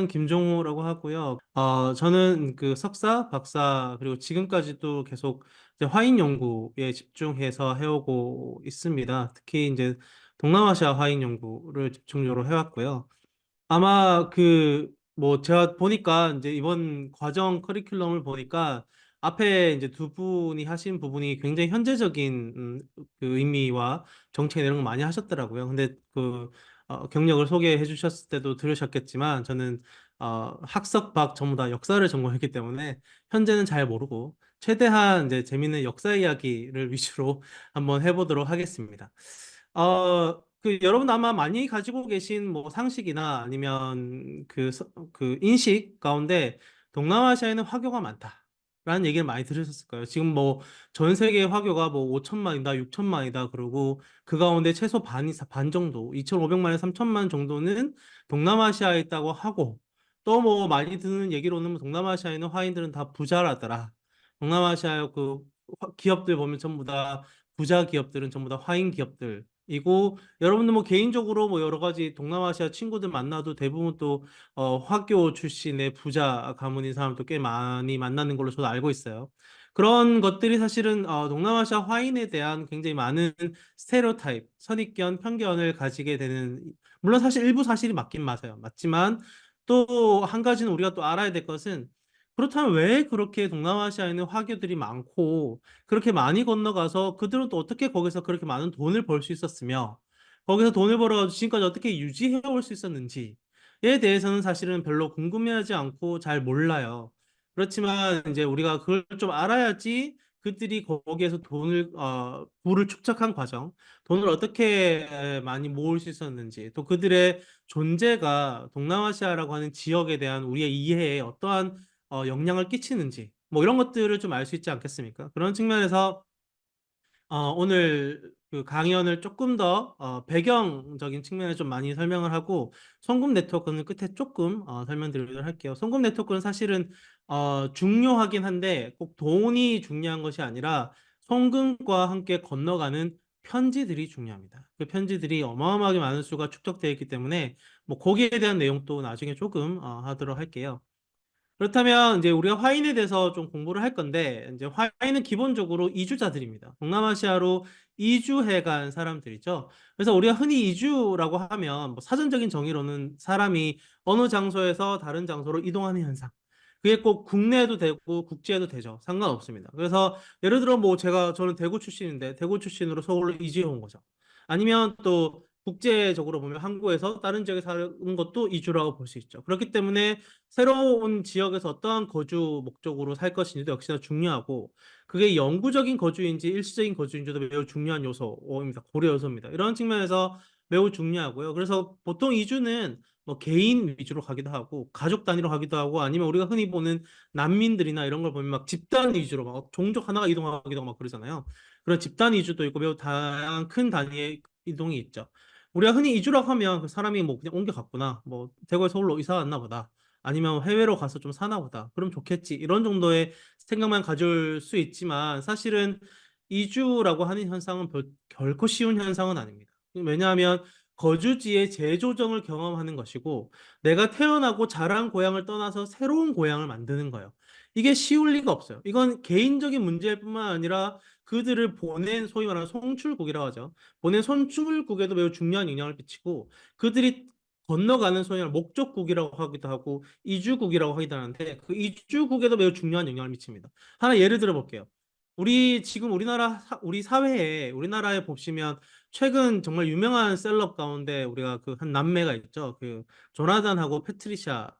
김종호라고 하고요. 저는 그 석사, 박사, 그리고 지금까지도 계속 이제 화인 연구에 집중해서 해오고 있습니다. 특히 이제 동남아시아 화인 연구를 집중적으로 해왔고요. 아마 뭐 제가 보니까 이제 이번 과정 커리큘럼을 보니까 앞에 이제 두 분이 하신 부분이 굉장히 현재적인 그 의미와 정책 내용을 많이 하셨더라고요. 근데 경력을 소개해 주셨을 때도 들으셨겠지만 저는 학석, 박 전부 다 역사를 전공했기 때문에 현재는 잘 모르고 최대한 이제 재밌는 역사 이야기를 위주로 한번 해보도록 하겠습니다. 여러분 아마 많이 가지고 계신 뭐 상식이나 아니면 그 인식 가운데 동남아시아에는 화교가 많다라는 얘기를 많이 들으셨을 거예요. 지금 뭐 전 세계 화교가 뭐 5천만이다, 6천만이다 그러고 그 가운데 최소 반 정도, 2,500만에서 3천만 정도는 동남아시아에 있다고 하고 또 뭐 많이 듣는 얘기로는 뭐 동남아시아에 있는 화인들은 다 부자라더라. 동남아시아 기업들 보면 전부 다 부자 기업들은 전부 다 화인 기업들이고 여러분들 뭐 개인적으로 뭐 여러 가지 동남아시아 친구들 만나도 대부분 또 화교 출신의 부자 가문인 사람도 꽤 많이 만나는 걸로 저도 알고 있어요. 그런 것들이 사실은 동남아시아 화인에 대한 굉장히 많은 스테레오타입, 선입견, 편견을 가지게 되는 물론 사실 일부 사실이 맞긴 맞아요. 맞지만 또 한 가지는 우리가 또 알아야 될 것은 그렇다면 왜 그렇게 동남아시아에는 화교들이 많고 그렇게 많이 건너가서 그들은 또 어떻게 거기서 그렇게 많은 돈을 벌 수 있었으며 거기서 돈을 벌어가지고 지금까지 어떻게 유지해 올 수 있었는지에 대해서는 사실은 별로 궁금해하지 않고 잘 몰라요. 그렇지만 이제 우리가 그걸 좀 알아야지 그들이 거기에서 부를 축적한 과정, 돈을 어떻게 많이 모을 수 있었는지, 또 그들의 존재가 동남아시아라고 하는 지역에 대한 우리의 이해에 어떠한 영향을 끼치는지, 뭐 이런 것들을 좀 알 수 있지 않겠습니까? 그런 측면에서 오늘 그 강연을 조금 더 배경적인 측면에 좀 많이 설명을 하고 송금 네트워크는 끝에 조금 설명드리도록 할게요. 송금 네트워크는 사실은 중요하긴 한데 꼭 돈이 중요한 것이 아니라 송금과 함께 건너가는 편지들이 중요합니다. 그 편지들이 어마어마하게 많은 수가 축적되어 있기 때문에 뭐 거기에 대한 내용도 나중에 조금 하도록 할게요. 그렇다면 이제 우리가 화인에 대해서 좀 공부를 할 건데 이제 화인은 기본적으로 이주자들입니다. 동남아시아로 이주해 간 사람들이죠. 그래서 우리가 흔히 이주라고 하면 뭐 사전적인 정의로는 사람이 어느 장소에서 다른 장소로 이동하는 현상. 그게 꼭 국내에도 되고 국제에도 되죠. 상관없습니다. 그래서 예를 들어 뭐 저는 대구 출신인데 대구 출신으로 서울로 이주해 온 거죠. 아니면 또 국제적으로 보면 한국에서 다른 지역에 사는 것도 이주라고 볼 수 있죠. 그렇기 때문에 새로운 지역에서 어떠한 거주 목적으로 살 것인지도 역시나 중요하고 그게 영구적인 거주인지 일시적인 거주인지도 매우 중요한 요소입니다. 고려 요소입니다. 이런 측면에서 매우 중요하고요. 그래서 보통 이주는 뭐 개인 위주로 가기도 하고 가족 단위로 가기도 하고 아니면 우리가 흔히 보는 난민들이나 이런 걸 보면 막 집단 위주로 막 종족 하나가 이동하기도 하고 막 그러잖아요. 그런 집단 이주도 있고 매우 다양한 큰 단위의 이동이 있죠. 우리가 흔히 이주라고 하면 그 사람이 뭐 그냥 옮겨갔구나. 뭐 대구에서 서울로 이사 왔나 보다. 아니면 해외로 가서 좀 사나 보다. 그럼 좋겠지. 이런 정도의 생각만 가질 수 있지만 사실은 이주라고 하는 현상은 결코 쉬운 현상은 아닙니다. 왜냐하면 거주지의 재조정을 경험하는 것이고 내가 태어나고 자란 고향을 떠나서 새로운 고향을 만드는 거예요. 이게 쉬울 리가 없어요. 이건 개인적인 문제일 뿐만 아니라 그들을 보낸 소위 말하는 송출국이라고 하죠. 보낸 송출국에도 매우 중요한 영향을 끼치고 그들이 건너가는 소위 말하는 목적국이라고 하기도 하고 이주국이라고 하기도 하는데 그 이주국에도 매우 중요한 영향을 미칩니다. 하나 예를 들어 볼게요. 우리 지금 우리 사회에 우리나라에 보시면 최근 정말 유명한 셀럽 가운데 우리가 그 한 남매가 있죠. 그 조나단하고 패트리샤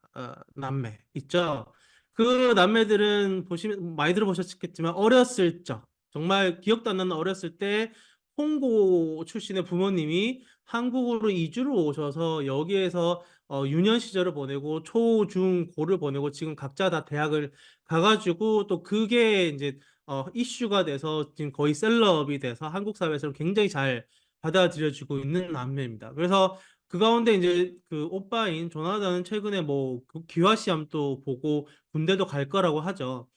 남매 있죠. 그 남매들은 보시면 많이 들어보셨겠지만 어렸을 적 정말 기억도 안 나는 어렸을 때 홍고 출신의 부모님이 한국으로 이주를 오셔서 여기에서 유년 시절을 보내고 초, 중, 고를 보내고 지금 각자 다 대학을 가가지고 또 그게 이제 이슈가 돼서 지금 거의 셀럽이 돼서 한국 사회에서 굉장히 잘 받아들여지고 있는 안면입니다. 그래서 그 가운데 이제 그 오빠인 조나단은 최근에 뭐그 기화 시험도 보고 군대도 갈 거라고 하죠.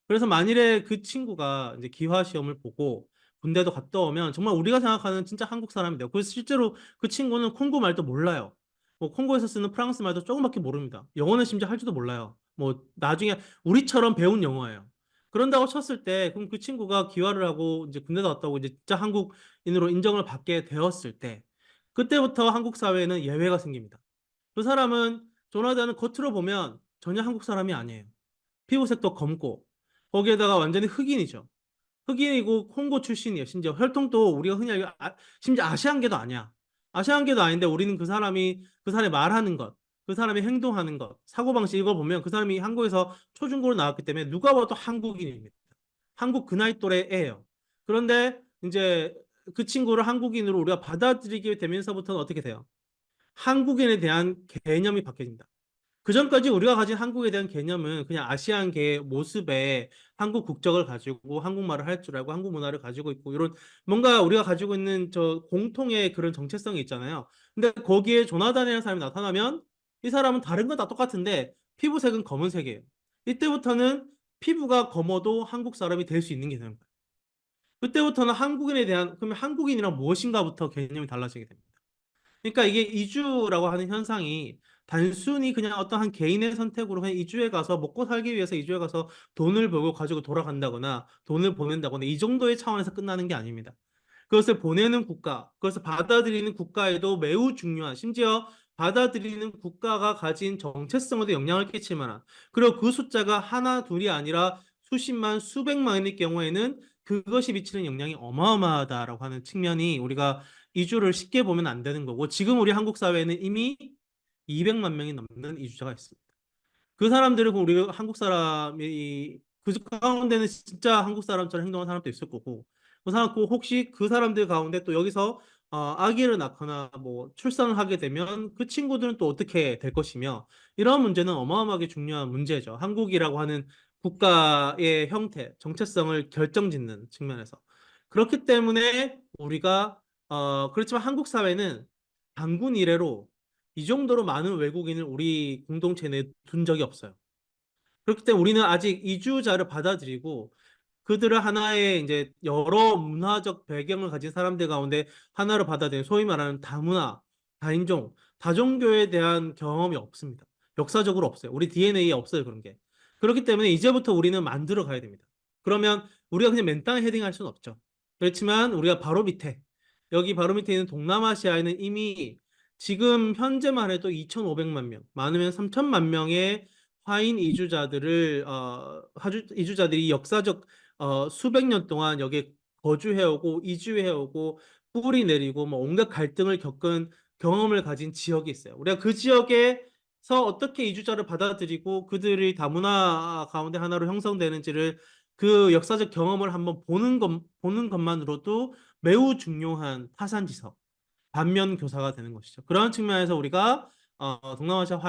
그래서 만일에 그 친구가 이제 기화 시험을 보고 군대도 갔다 오면 정말 우리가 생각하는 진짜 한국 사람이 돼요. 그래서 실제로 그 친구는 콩고 말도 몰라요. 뭐 콩고에서 쓰는 프랑스 말도 조금밖에 모릅니다. 영어는 심지어 할 줄도 몰라요. 뭐 나중에 우리처럼 배운 영어예요. 그런다고 쳤을 때 그럼 그 친구가 귀화를 하고 이제 군대 나왔다고 이제 진짜 한국인으로 인정을 받게 되었을 때 그때부터 한국 사회에는 예외가 생깁니다. 그 사람은 조나단은 겉으로 보면 전혀 한국 사람이 아니에요. 피부색도 검고 거기에다가 완전히 흑인이죠. 흑인이고 콩고 출신이에요. 심지어 혈통도 우리가 흔히 알고 심지어 아시안계도 아니야. 아시안계도 아닌데 우리는 그 사람이 말하는 것, 그 사람이 행동하는 것, 사고방식 이걸 보면 그 사람이 한국에서 초중고로 나왔기 때문에 누가 봐도 한국인입니다. 한국 그 나이 또래예요. 그런데 이제 그 친구를 한국인으로 우리가 받아들이게 되면서부터는 어떻게 돼요? 한국인에 대한 개념이 바뀌어진다. 그전까지 우리가 가진 한국에 대한 개념은 그냥 아시안계의 모습에 한국 국적을 가지고 한국말을 할 줄 알고 한국 문화를 가지고 있고 이런 뭔가 우리가 가지고 있는 저 공통의 그런 정체성이 있잖아요. 근데 거기에 조나단이라는 사람이 나타나면 이 사람은 다른 건 다 똑같은데 피부색은 검은색이에요. 이때부터는 피부가 검어도 한국 사람이 될 수 있는 게 되는 거예요. 그때부터는 한국인에 대한 그러면 한국인이란 무엇인가부터 개념이 달라지게 됩니다. 그러니까 이게 이주라고 하는 현상이 단순히 그냥 어떤 한 개인의 선택으로 그냥 이주해 가서 먹고 살기 위해서 이주해 가서 돈을 벌고 가지고 돌아간다거나 돈을 보낸다거나 이 정도의 차원에서 끝나는 게 아닙니다. 그것을 보내는 국가, 그것을 받아들이는 국가에도 매우 중요한, 심지어 받아들이는 국가가 가진 정체성에도 영향을 끼칠 만한, 그리고 그 숫자가 하나, 둘이 아니라 수십만, 수백만일 경우에는 그것이 미치는 영향이 어마어마하다라고 하는 측면이 우리가 이주를 쉽게 보면 안 되는 거고, 지금 우리 한국 사회에는 이미 200만 명이 넘는 이주자가 있습니다. 그 사람들은 우리 한국 사람이 그 가운데는 진짜 한국 사람처럼 행동하는 사람도 있을 거고 그 사람 그 혹시 그 사람들 가운데 또 여기서 아기를 낳거나 뭐 출산을 하게 되면 그 친구들은 또 어떻게 될 것이며 이런 문제는 어마어마하게 중요한 문제죠. 한국이라고 하는 국가의 형태, 정체성을 결정짓는 측면에서 그렇기 때문에 우리가 그렇지만 한국 사회는 단군 이래로 이 정도로 많은 외국인을 우리 공동체 내에 둔 적이 없어요. 그렇기 때문에 우리는 아직 이주자를 받아들이고 그들을 하나의 이제 여러 문화적 배경을 가진 사람들 가운데 하나로 받아들이는 소위 말하는 다문화, 다인종, 다종교에 대한 경험이 없습니다. 역사적으로 없어요. 우리 DNA에 없어요, 그런 게. 그렇기 때문에 이제부터 우리는 만들어 가야 됩니다. 그러면 우리가 그냥 맨땅에 헤딩할 수는 없죠. 그렇지만 우리가 바로 밑에, 여기 바로 밑에 있는 동남아시아에는 이미 지금 현재만 해도 2,500만 명, 많으면 3천만 명의 화인 이주자들을 이주자들이 역사적 수백 년 동안 여기에 거주해오고 이주해오고 뿌리 내리고 뭐 온갖 갈등을 겪은 경험을 가진 지역이 있어요. 우리가 그 지역에서 어떻게 이주자를 받아들이고 그들이 다문화 가운데 하나로 형성되는지를 그 역사적 경험을 한번 보는 것만으로도 매우 중요한 타산지석, 반면 교사가 되는 것이죠. 그런 측면에서 우리가 동남아시아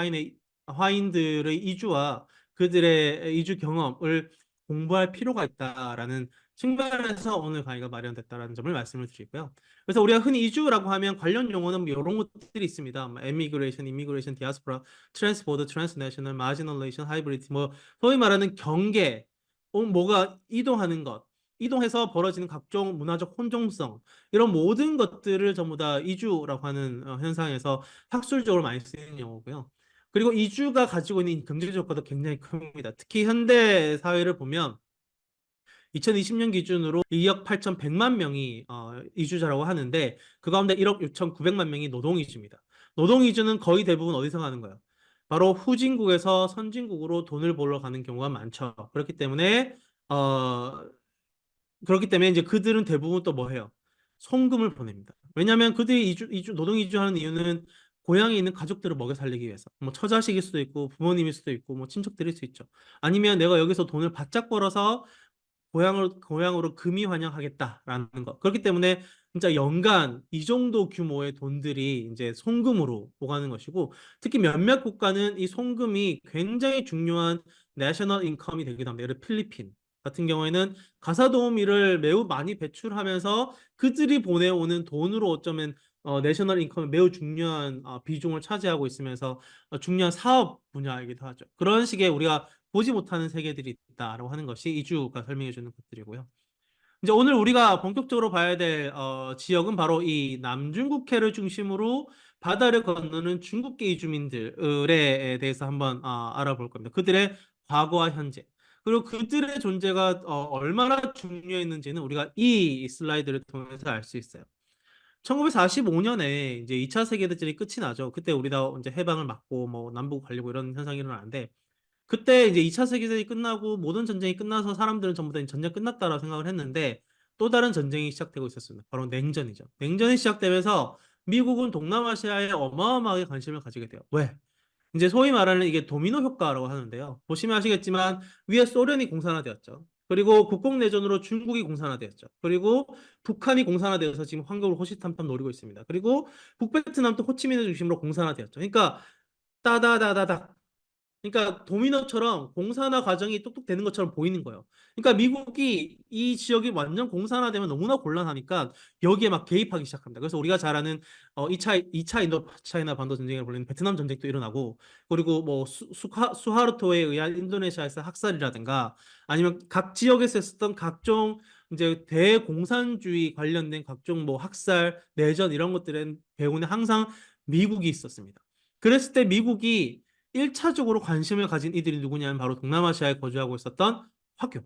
화인들의 이주와 그들의 이주 경험을 공부할 필요가 있다라는 측면에서 오늘 강의가 마련됐다라는 점을 말씀을 드리고요. 그래서 우리가 흔히 이주라고 하면 관련 용어는 뭐 이런 것들이 있습니다. 뭐 에미그레이션, 이미그레이션, 디아스포라, 트랜스보더, 트랜스내셔널, 마지널레이션, 하이브리드, 뭐 소위 말하는 경계, 뭐가 이동하는 것, 이동해서 벌어지는 각종 문화적 혼종성 이런 모든 것들을 전부 다 이주라고 하는 현상에서 학술적으로 많이 쓰이는 용어고요. 그리고 이주가 가지고 있는 경제적 효과도 굉장히 큽니다. 특히 현대 사회를 보면 2020년 기준으로 2억 8,100만 명이 이주자라고 하는데 그 가운데 1억 6,900만 명이 노동이주입니다. 노동이주는 거의 대부분 어디서 가는 거예요? 바로 후진국에서 선진국으로 돈을 벌러 가는 경우가 많죠. 어, 그렇기 때문에 이제 그들은 대부분 또 뭐 해요? 송금을 보냅니다. 왜냐하면 그들이 노동 이주하는 이유는 고향에 있는 가족들을 먹여 살리기 위해서. 뭐 처자식일 수도 있고 부모님일 수도 있고 뭐 친척들일 수 있죠. 아니면 내가 여기서 돈을 바짝 벌어서 고향으로 금이 환영하겠다라는 것. 그렇기 때문에 진짜 연간 이 정도 규모의 돈들이 이제 송금으로 오가는 것이고 특히 몇몇 국가는 이 송금이 굉장히 중요한 내셔널 인컴이 되기도 합니다. 예를 들어 필리핀 같은 경우에는 가사도우미를 매우 많이 배출하면서 그들이 보내오는 돈으로 어쩌면 내셔널 인컴이 매우 중요한 비중을 차지하고 있으면서 중요한 사업 분야이기도 하죠. 그런 식의 우리가 보지 못하는 세계들이 있다라고 하는 것이 이주가 설명해 주는 것들이고요. 이제 오늘 우리가 본격적으로 봐야 될 지역은 바로 이 남중국해를 중심으로 바다를 건너는 중국계 이주민들에 대해서 한번 알아볼 겁니다. 그들의 과거와 현재. 그리고 그들의 존재가 얼마나 중요했는지는 우리가 이 슬라이드를 통해서 알 수 있어요. 1945년에 이제 2차 세계대전이 끝이 나죠. 그때 우리가 이제 해방을 맞고 뭐 남북 갈리고 이런 현상이 일어나는데 그때 이제 2차 세계대전이 끝나고 모든 전쟁이 끝나서 사람들은 전부 다 전쟁 끝났다라고 생각을 했는데 또 다른 전쟁이 시작되고 있었습니다. 바로 냉전이죠. 냉전이 시작되면서 미국은 동남아시아에 어마어마하게 관심을 가지게 돼요. 왜? 이제 소위 말하는 이게 도미노 효과라고 하는데요. 보시면 아시겠지만 위에 소련이 공산화되었죠. 그리고 국공내전으로 중국이 공산화되었죠. 그리고 북한이 공산화되어서 지금 환경을 호시탐탐 노리고 있습니다. 그리고 북베트남도 호치민을 중심으로 공산화되었죠. 그러니까 따다다다닥 그러니까 도미노처럼 공산화 과정이 똑똑 되는 것처럼 보이는 거예요. 그러니까 미국이 이 지역이 완전 공산화되면 너무나 곤란하니까 여기에 막 개입하기 시작합니다. 그래서 우리가 잘 아는 2차 인도 차이나 반도 전쟁을 불리는 베트남 전쟁도 일어나고 그리고 뭐 수하르토에 의한 인도네시아에서 학살이라든가 아니면 각 지역에서 했었던 각종 이제 대공산주의 관련된 각종 뭐 학살, 내전 이런 것들은 배후에 항상 미국이 있었습니다. 그랬을 때 미국이 1차적으로 관심을 가진 이들이 누구냐면 바로 동남아시아에 거주하고 있었던 화교.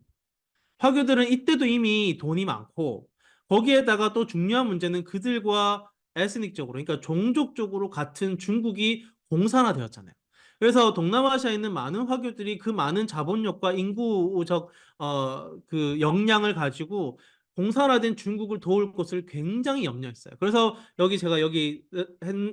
화교들은 이때도 이미 돈이 많고 거기에다가 또 중요한 문제는 그들과 에스닉적으로 그러니까 종족적으로 같은 중국이 공산화되었잖아요. 그래서 동남아시아에 있는 많은 화교들이 그 많은 자본력과 인구적 그 역량을 가지고 공산화된 중국을 도울 것을 굉장히 염려했어요. 그래서 여기 제가 여기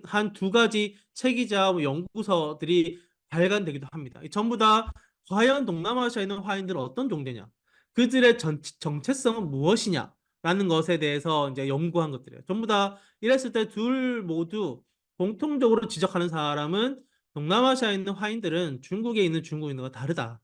한 두 가지 책이자 뭐 연구서들이 발간되기도 합니다. 전부 다 과연 동남아시아에 있는 화인들은 어떤 종류냐? 그들의 정체성은 무엇이냐라는 것에 대해서 이제 연구한 것들이에요. 전부 다 이랬을 때 둘 모두 공통적으로 지적하는 사람은 동남아시아에 있는 화인들은 중국에 있는 중국인과 다르다.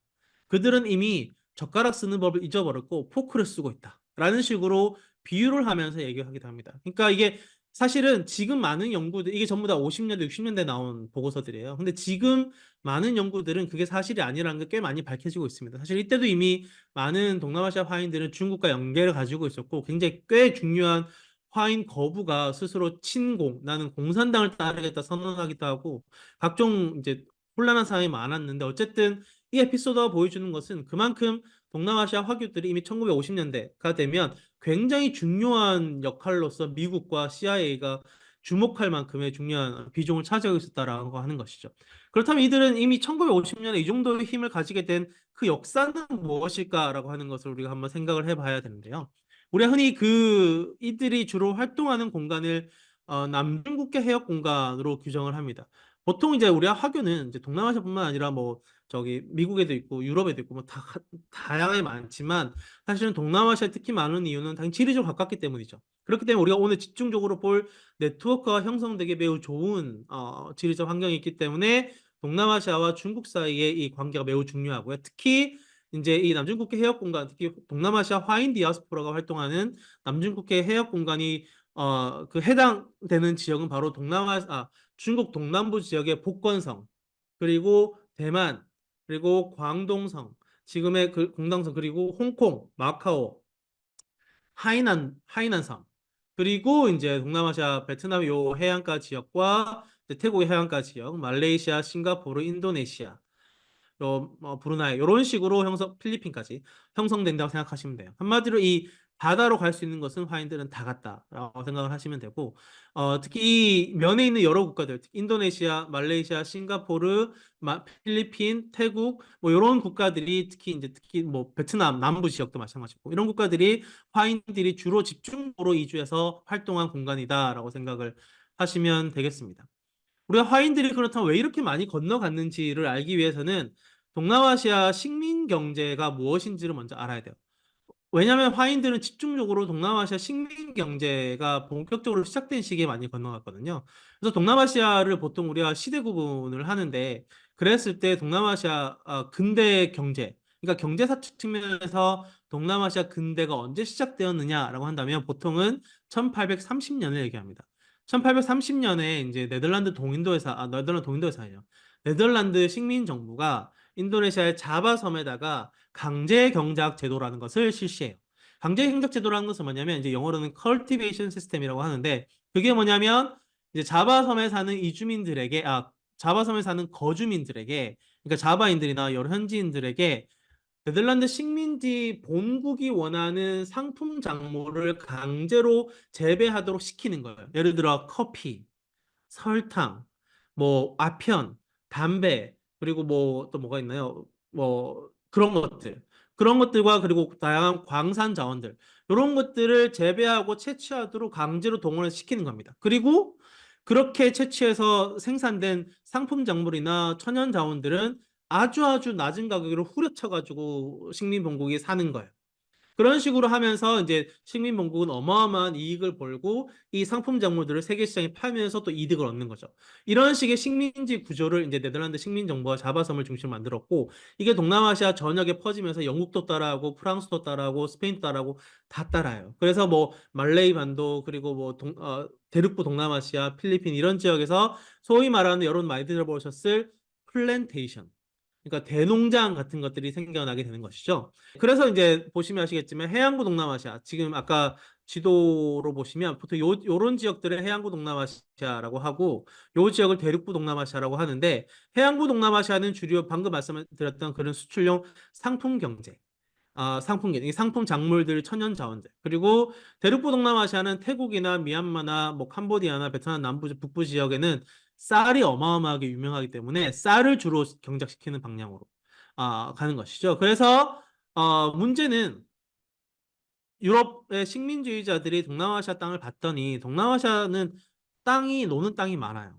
그들은 이미 젓가락 쓰는 법을 잊어버렸고 포크를 쓰고 있다. 라는 식으로 비유를 하면서 얘기하기도 합니다. 그러니까 이게 사실은 지금 많은 연구들, 이게 전부 다 50년대, 60년대 나온 보고서들이에요. 근데 지금 많은 연구들은 그게 사실이 아니라는 게 꽤 많이 밝혀지고 있습니다. 사실 이때도 이미 많은 동남아시아 화인들은 중국과 연계를 가지고 있었고 굉장히 꽤 중요한 화인 거부가 스스로 친공, 나는 공산당을 따르겠다 선언하기도 하고 각종 이제 혼란한 상황이 많았는데 어쨌든 이 에피소드가 보여주는 것은 그만큼 동남아시아 화교들이 이미 1950년대가 되면 굉장히 중요한 역할로서 미국과 CIA가 주목할 만큼의 중요한 비중을 차지하고 있었다라고 하는 것이죠. 그렇다면 이들은 이미 1950년에 이 정도의 힘을 가지게 된 그 역사는 무엇일까라고 하는 것을 우리가 한번 생각을 해봐야 되는데요. 우리가 흔히 그 이들이 주로 활동하는 공간을 남중국해 해역 공간으로 규정을 합니다. 보통 이제 우리가 화교는 이제 동남아시아뿐만 아니라 뭐 저기 미국에도 있고 유럽에도 있고 뭐 다양하게 많지만 사실은 동남아시아에 특히 많은 이유는 당연히 지리적으로 가깝기 때문이죠. 그렇기 때문에 우리가 오늘 집중적으로 볼 네트워크가 형성되기 매우 좋은 지리적 환경이 있기 때문에 동남아시아와 중국 사이의 이 관계가 매우 중요하고요. 특히 이제 이 남중국해 해역 공간, 특히 동남아시아 화인 디아스포라가 활동하는 남중국해 해역 공간이 그 해당되는 지역은 바로 중국 동남부 지역의 복건성 그리고 대만 그리고 광동성 지금의 그 공당성 그리고 홍콩, 마카오, 하이난성 그리고 이제 동남아시아 베트남 요 해안가 지역과 이제 태국의 해안가 지역, 말레이시아, 싱가포르, 인도네시아 브루나이 이런 식으로 필리핀까지 형성된다고 생각하시면 돼요. 한마디로 이 바다로 갈 수 있는 것은 화인들은 다 같다라고 생각을 하시면 되고 특히 이 면에 있는 여러 국가들 인도네시아, 말레이시아, 싱가포르, 필리핀, 태국 뭐 이런 국가들이 특히 뭐 베트남 남부 지역도 마찬가지고 이런 국가들이 화인들이 주로 집중적으로 이주해서 활동한 공간이다라고 생각을 하시면 되겠습니다. 우리가 화인들이 그렇다면 왜 이렇게 많이 건너갔는지를 알기 위해서는 동남아시아 식민 경제가 무엇인지를 먼저 알아야 돼요. 왜냐하면 화인들은 집중적으로 동남아시아 식민 경제가 본격적으로 시작된 시기에 많이 건너갔거든요. 그래서 동남아시아를 보통 우리가 시대 구분을 하는데 그랬을 때 동남아시아 근대 경제, 그러니까 경제사적 측면에서 동남아시아 근대가 언제 시작되었느냐라고 한다면 보통은 1830년을 얘기합니다. 1830년에 이제 네덜란드 동인도에서 아니에요. 네덜란드 식민 정부가 인도네시아의 자바 섬에다가 강제 경작 제도라는 것을 실시해요. 강제 경작 제도라는 것은 뭐냐면 이제 영어로는 cultivation system이라고 하는데 그게 뭐냐면 이제 자바섬에 사는 이주민들에게, 자바섬에 사는 거주민들에게, 그러니까 자바인들이나 여러 현지인들에게 네덜란드 식민지 본국이 원하는 상품 작물을 강제로 재배하도록 시키는 거예요. 예를 들어 커피, 설탕, 뭐 아편, 담배, 그리고 뭐 또 뭐가 있나요? 뭐 그런 것들. 그런 것들과 그리고 다양한 광산 자원들. 이런 것들을 재배하고 채취하도록 강제로 동원을 시키는 겁니다. 그리고 그렇게 채취해서 생산된 상품 작물이나 천연 자원들은 아주 아주 낮은 가격으로 후려쳐가지고 식민본국이 사는 거예요. 그런 식으로 하면서 이제 식민본국은 어마어마한 이익을 벌고 이 상품 작물들을 세계 시장에 팔면서 또 이득을 얻는 거죠. 이런 식의 식민지 구조를 이제 네덜란드 식민정부가 자바섬을 중심으로 만들었고 이게 동남아시아 전역에 퍼지면서 영국도 따라하고 프랑스도 따라하고 스페인도 따라하고 다 따라요. 그래서 뭐 말레이 반도 그리고 뭐 대륙부 동남아시아, 필리핀 이런 지역에서 소위 말하는 여러분 많이 들어보셨을 플랜테이션 그러니까 대농장 같은 것들이 생겨나게 되는 것이죠. 그래서 이제 보시면 아시겠지만 해안구 동남아시아 지금 아까 지도로 보시면 보통 요런 지역들을 해안구 동남아시아라고 하고 요 지역을 대륙부 동남아시아라고 하는데 해안구 동남아시아는 주로 방금 말씀드렸던 그런 수출용 상품 경제 상품 이 상품 작물들, 천연 자원들. 그리고 대륙부 동남아시아는 태국이나 미얀마나 뭐 캄보디아나 베트남 남부 북부 지역에는 쌀이 어마어마하게 유명하기 때문에 쌀을 주로 경작시키는 방향으로 가는 것이죠. 그래서 문제는 유럽의 식민주의자들이 동남아시아 땅을 봤더니 동남아시아는 땅이 노는 땅이 많아요.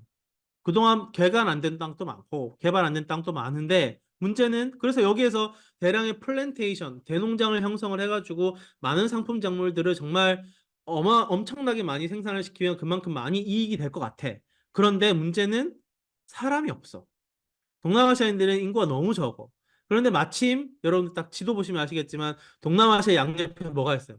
그동안 개발 안 된 땅도 많고 개발 안 된 땅도 많은데 문제는 그래서 여기에서 대량의 플랜테이션, 대농장을 형성을 해가지고 많은 상품 작물들을 정말 엄청나게 많이 생산을 시키면 그만큼 많이 이익이 될 것 같아. 그런데 문제는 사람이 없어. 동남아시아인들은 인구가 너무 적어. 그런데 마침 여러분 딱 지도 보시면 아시겠지만 동남아시아 양옆에 뭐가 있어요?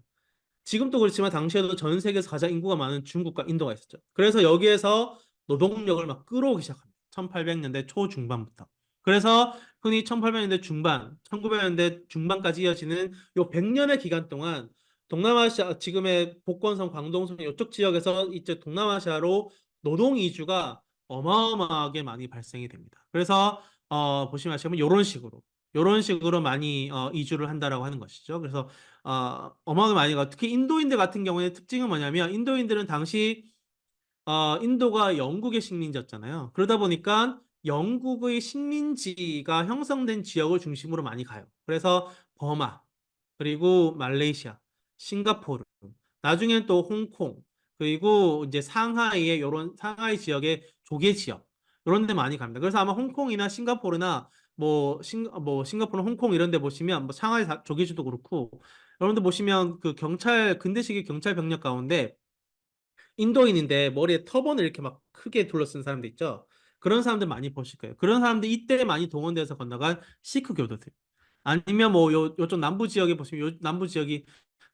지금도 그렇지만 당시에도 전 세계에서 가장 인구가 많은 중국과 인도가 있었죠. 그래서 여기에서 노동력을 막 끌어오기 시작합니다. 1800년대 초중반부터. 그래서 흔히 1800년대 중반, 1900년대 중반까지 이어지는 요 100년의 기간 동안 동남아시아 지금의 복건성, 광동성 이쪽 지역에서 이제 동남아시아로 노동 이주가 어마어마하게 많이 발생이 됩니다. 그래서 보시면 아시면 이런 식으로 많이 이주를 한다라고 하는 것이죠. 그래서 어마어마하게 많이 가. 특히 인도인들 같은 경우에 특징은 뭐냐면 인도인들은 당시 인도가 영국의 식민지였잖아요. 그러다 보니까 영국의 식민지가 형성된 지역을 중심으로 많이 가요. 그래서 버마, 그리고 말레이시아, 싱가포르, 나중엔 또 홍콩, 그리고 이제 상하이의 요런 상하이 지역의 조개 지역 이런 데 많이 갑니다. 그래서 아마 홍콩이나 싱가포르나 뭐 싱가포르, 홍콩 이런 데 보시면 뭐 상하이 조개지도 그렇고 이런 데 보시면 그 근대식의 경찰 병력 가운데 인도인인데 머리에 터번을 이렇게 막 크게 둘러쓴 사람들 있죠. 그런 사람들 많이 보실 거예요. 그런 사람들 이때 많이 동원돼서 건너간 시크 교도들. 아니면 뭐 요쪽 남부 지역에 보시면 요 남부 지역이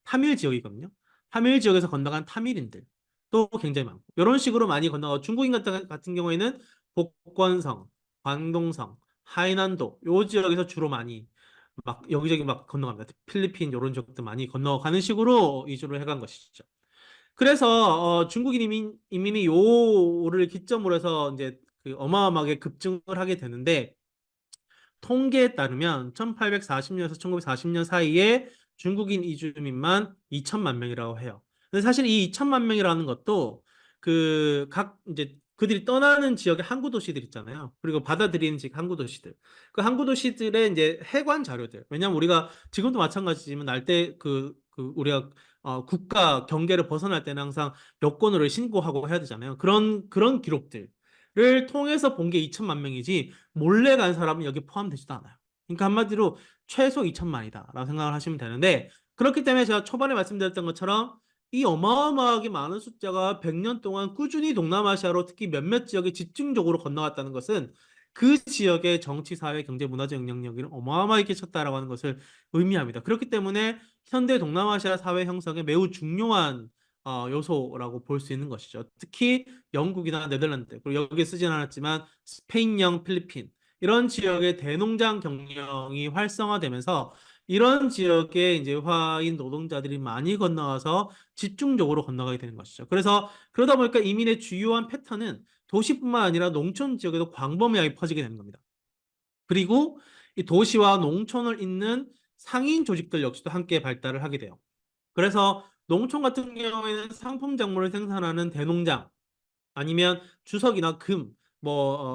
타밀 지역이거든요. 타밀 지역에서 건너간 타밀인들 또 굉장히 많고 이런 식으로 많이 건너가 중국인 같은 경우에는 복건성, 광동성, 하이난도 요 지역에서 주로 많이 막 여기저기 막 건너갑니다. 필리핀 이런 지역도 많이 건너가는 식으로 이주를 해간 것이죠. 그래서 중국인 이민이 요를 기점으로 해서 이제 그 어마어마하게 급증을 하게 되는데 통계에 따르면 1840년에서 1940년 사이에 중국인 이주민만 2천만 명이라고 해요. 근데 사실 이 2천만 명이라는 것도 그 각 이제 그들이 떠나는 지역의 항구 도시들 있잖아요. 그리고 받아들이는 지역 항구 도시들. 그 항구 도시들의 이제 해관 자료들. 왜냐하면 우리가 지금도 마찬가지지만 날 때 우리가 국가 경계를 벗어날 때는 항상 여권으로 신고하고 해야 되잖아요. 그런 기록들을 통해서 본 게 2천만 명이지 몰래 간 사람은 여기 포함되지도 않아요. 그러니까 한마디로 최소 2천만이다라고 생각을 하시면 되는데 그렇기 때문에 제가 초반에 말씀드렸던 것처럼 이 어마어마하게 많은 숫자가 100년 동안 꾸준히 동남아시아로 특히 몇몇 지역에 집중적으로 건너갔다는 것은 그 지역의 정치, 사회, 경제, 문화적 영향력이 어마어마하게 끼쳤다라고 하는 것을 의미합니다. 그렇기 때문에 현대 동남아시아 사회 형성에 매우 중요한 요소라고 볼 수 있는 것이죠. 특히 영국이나 네덜란드, 그리고 여기에 쓰진 않았지만 스페인령 필리핀 이런 지역의 대농장 경영이 활성화되면서 이런 지역에 이제 화인 노동자들이 많이 건너와서 집중적으로 건너가게 되는 것이죠. 그래서 그러다 보니까 이민의 주요한 패턴은 도시뿐만 아니라 농촌 지역에도 광범위하게 퍼지게 되는 겁니다. 그리고 이 도시와 농촌을 잇는 상인 조직들 역시도 함께 발달을 하게 돼요. 그래서 농촌 같은 경우에는 상품 작물을 생산하는 대농장, 아니면 주석이나 금,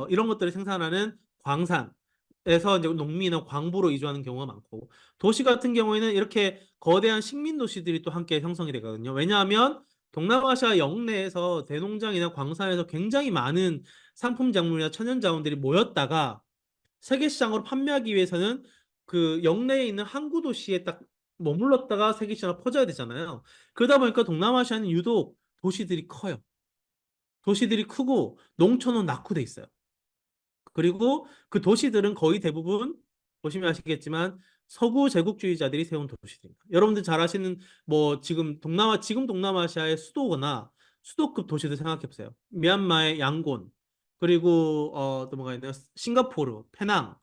이런 것들을 생산하는 광산에서 이제 농민이나 광부로 이주하는 경우가 많고, 도시 같은 경우에는 이렇게 거대한 식민 도시들이 또 함께 형성이 되거든요. 왜냐하면 동남아시아 영내에서 대농장이나 광산에서 굉장히 많은 상품 작물이나 천연 자원들이 모였다가 세계 시장으로 판매하기 위해서는 그 영내에 있는 항구 도시에 딱 머물렀다가 세계 시장으로 퍼져야 되잖아요. 그러다 보니까 동남아시아는 유독 도시들이 커요. 도시들이 크고 농촌은 낙후돼 있어요. 그리고 그 도시들은 거의 대부분 보시면 아시겠지만 서구 제국주의자들이 세운 도시들입니다. 여러분들 잘 아시는 지금 동남아시아의 수도거나 수도급 도시들 생각해 보세요. 미얀마의 양곤, 그리고 또 뭐가 있나요? 싱가포르, 페낭,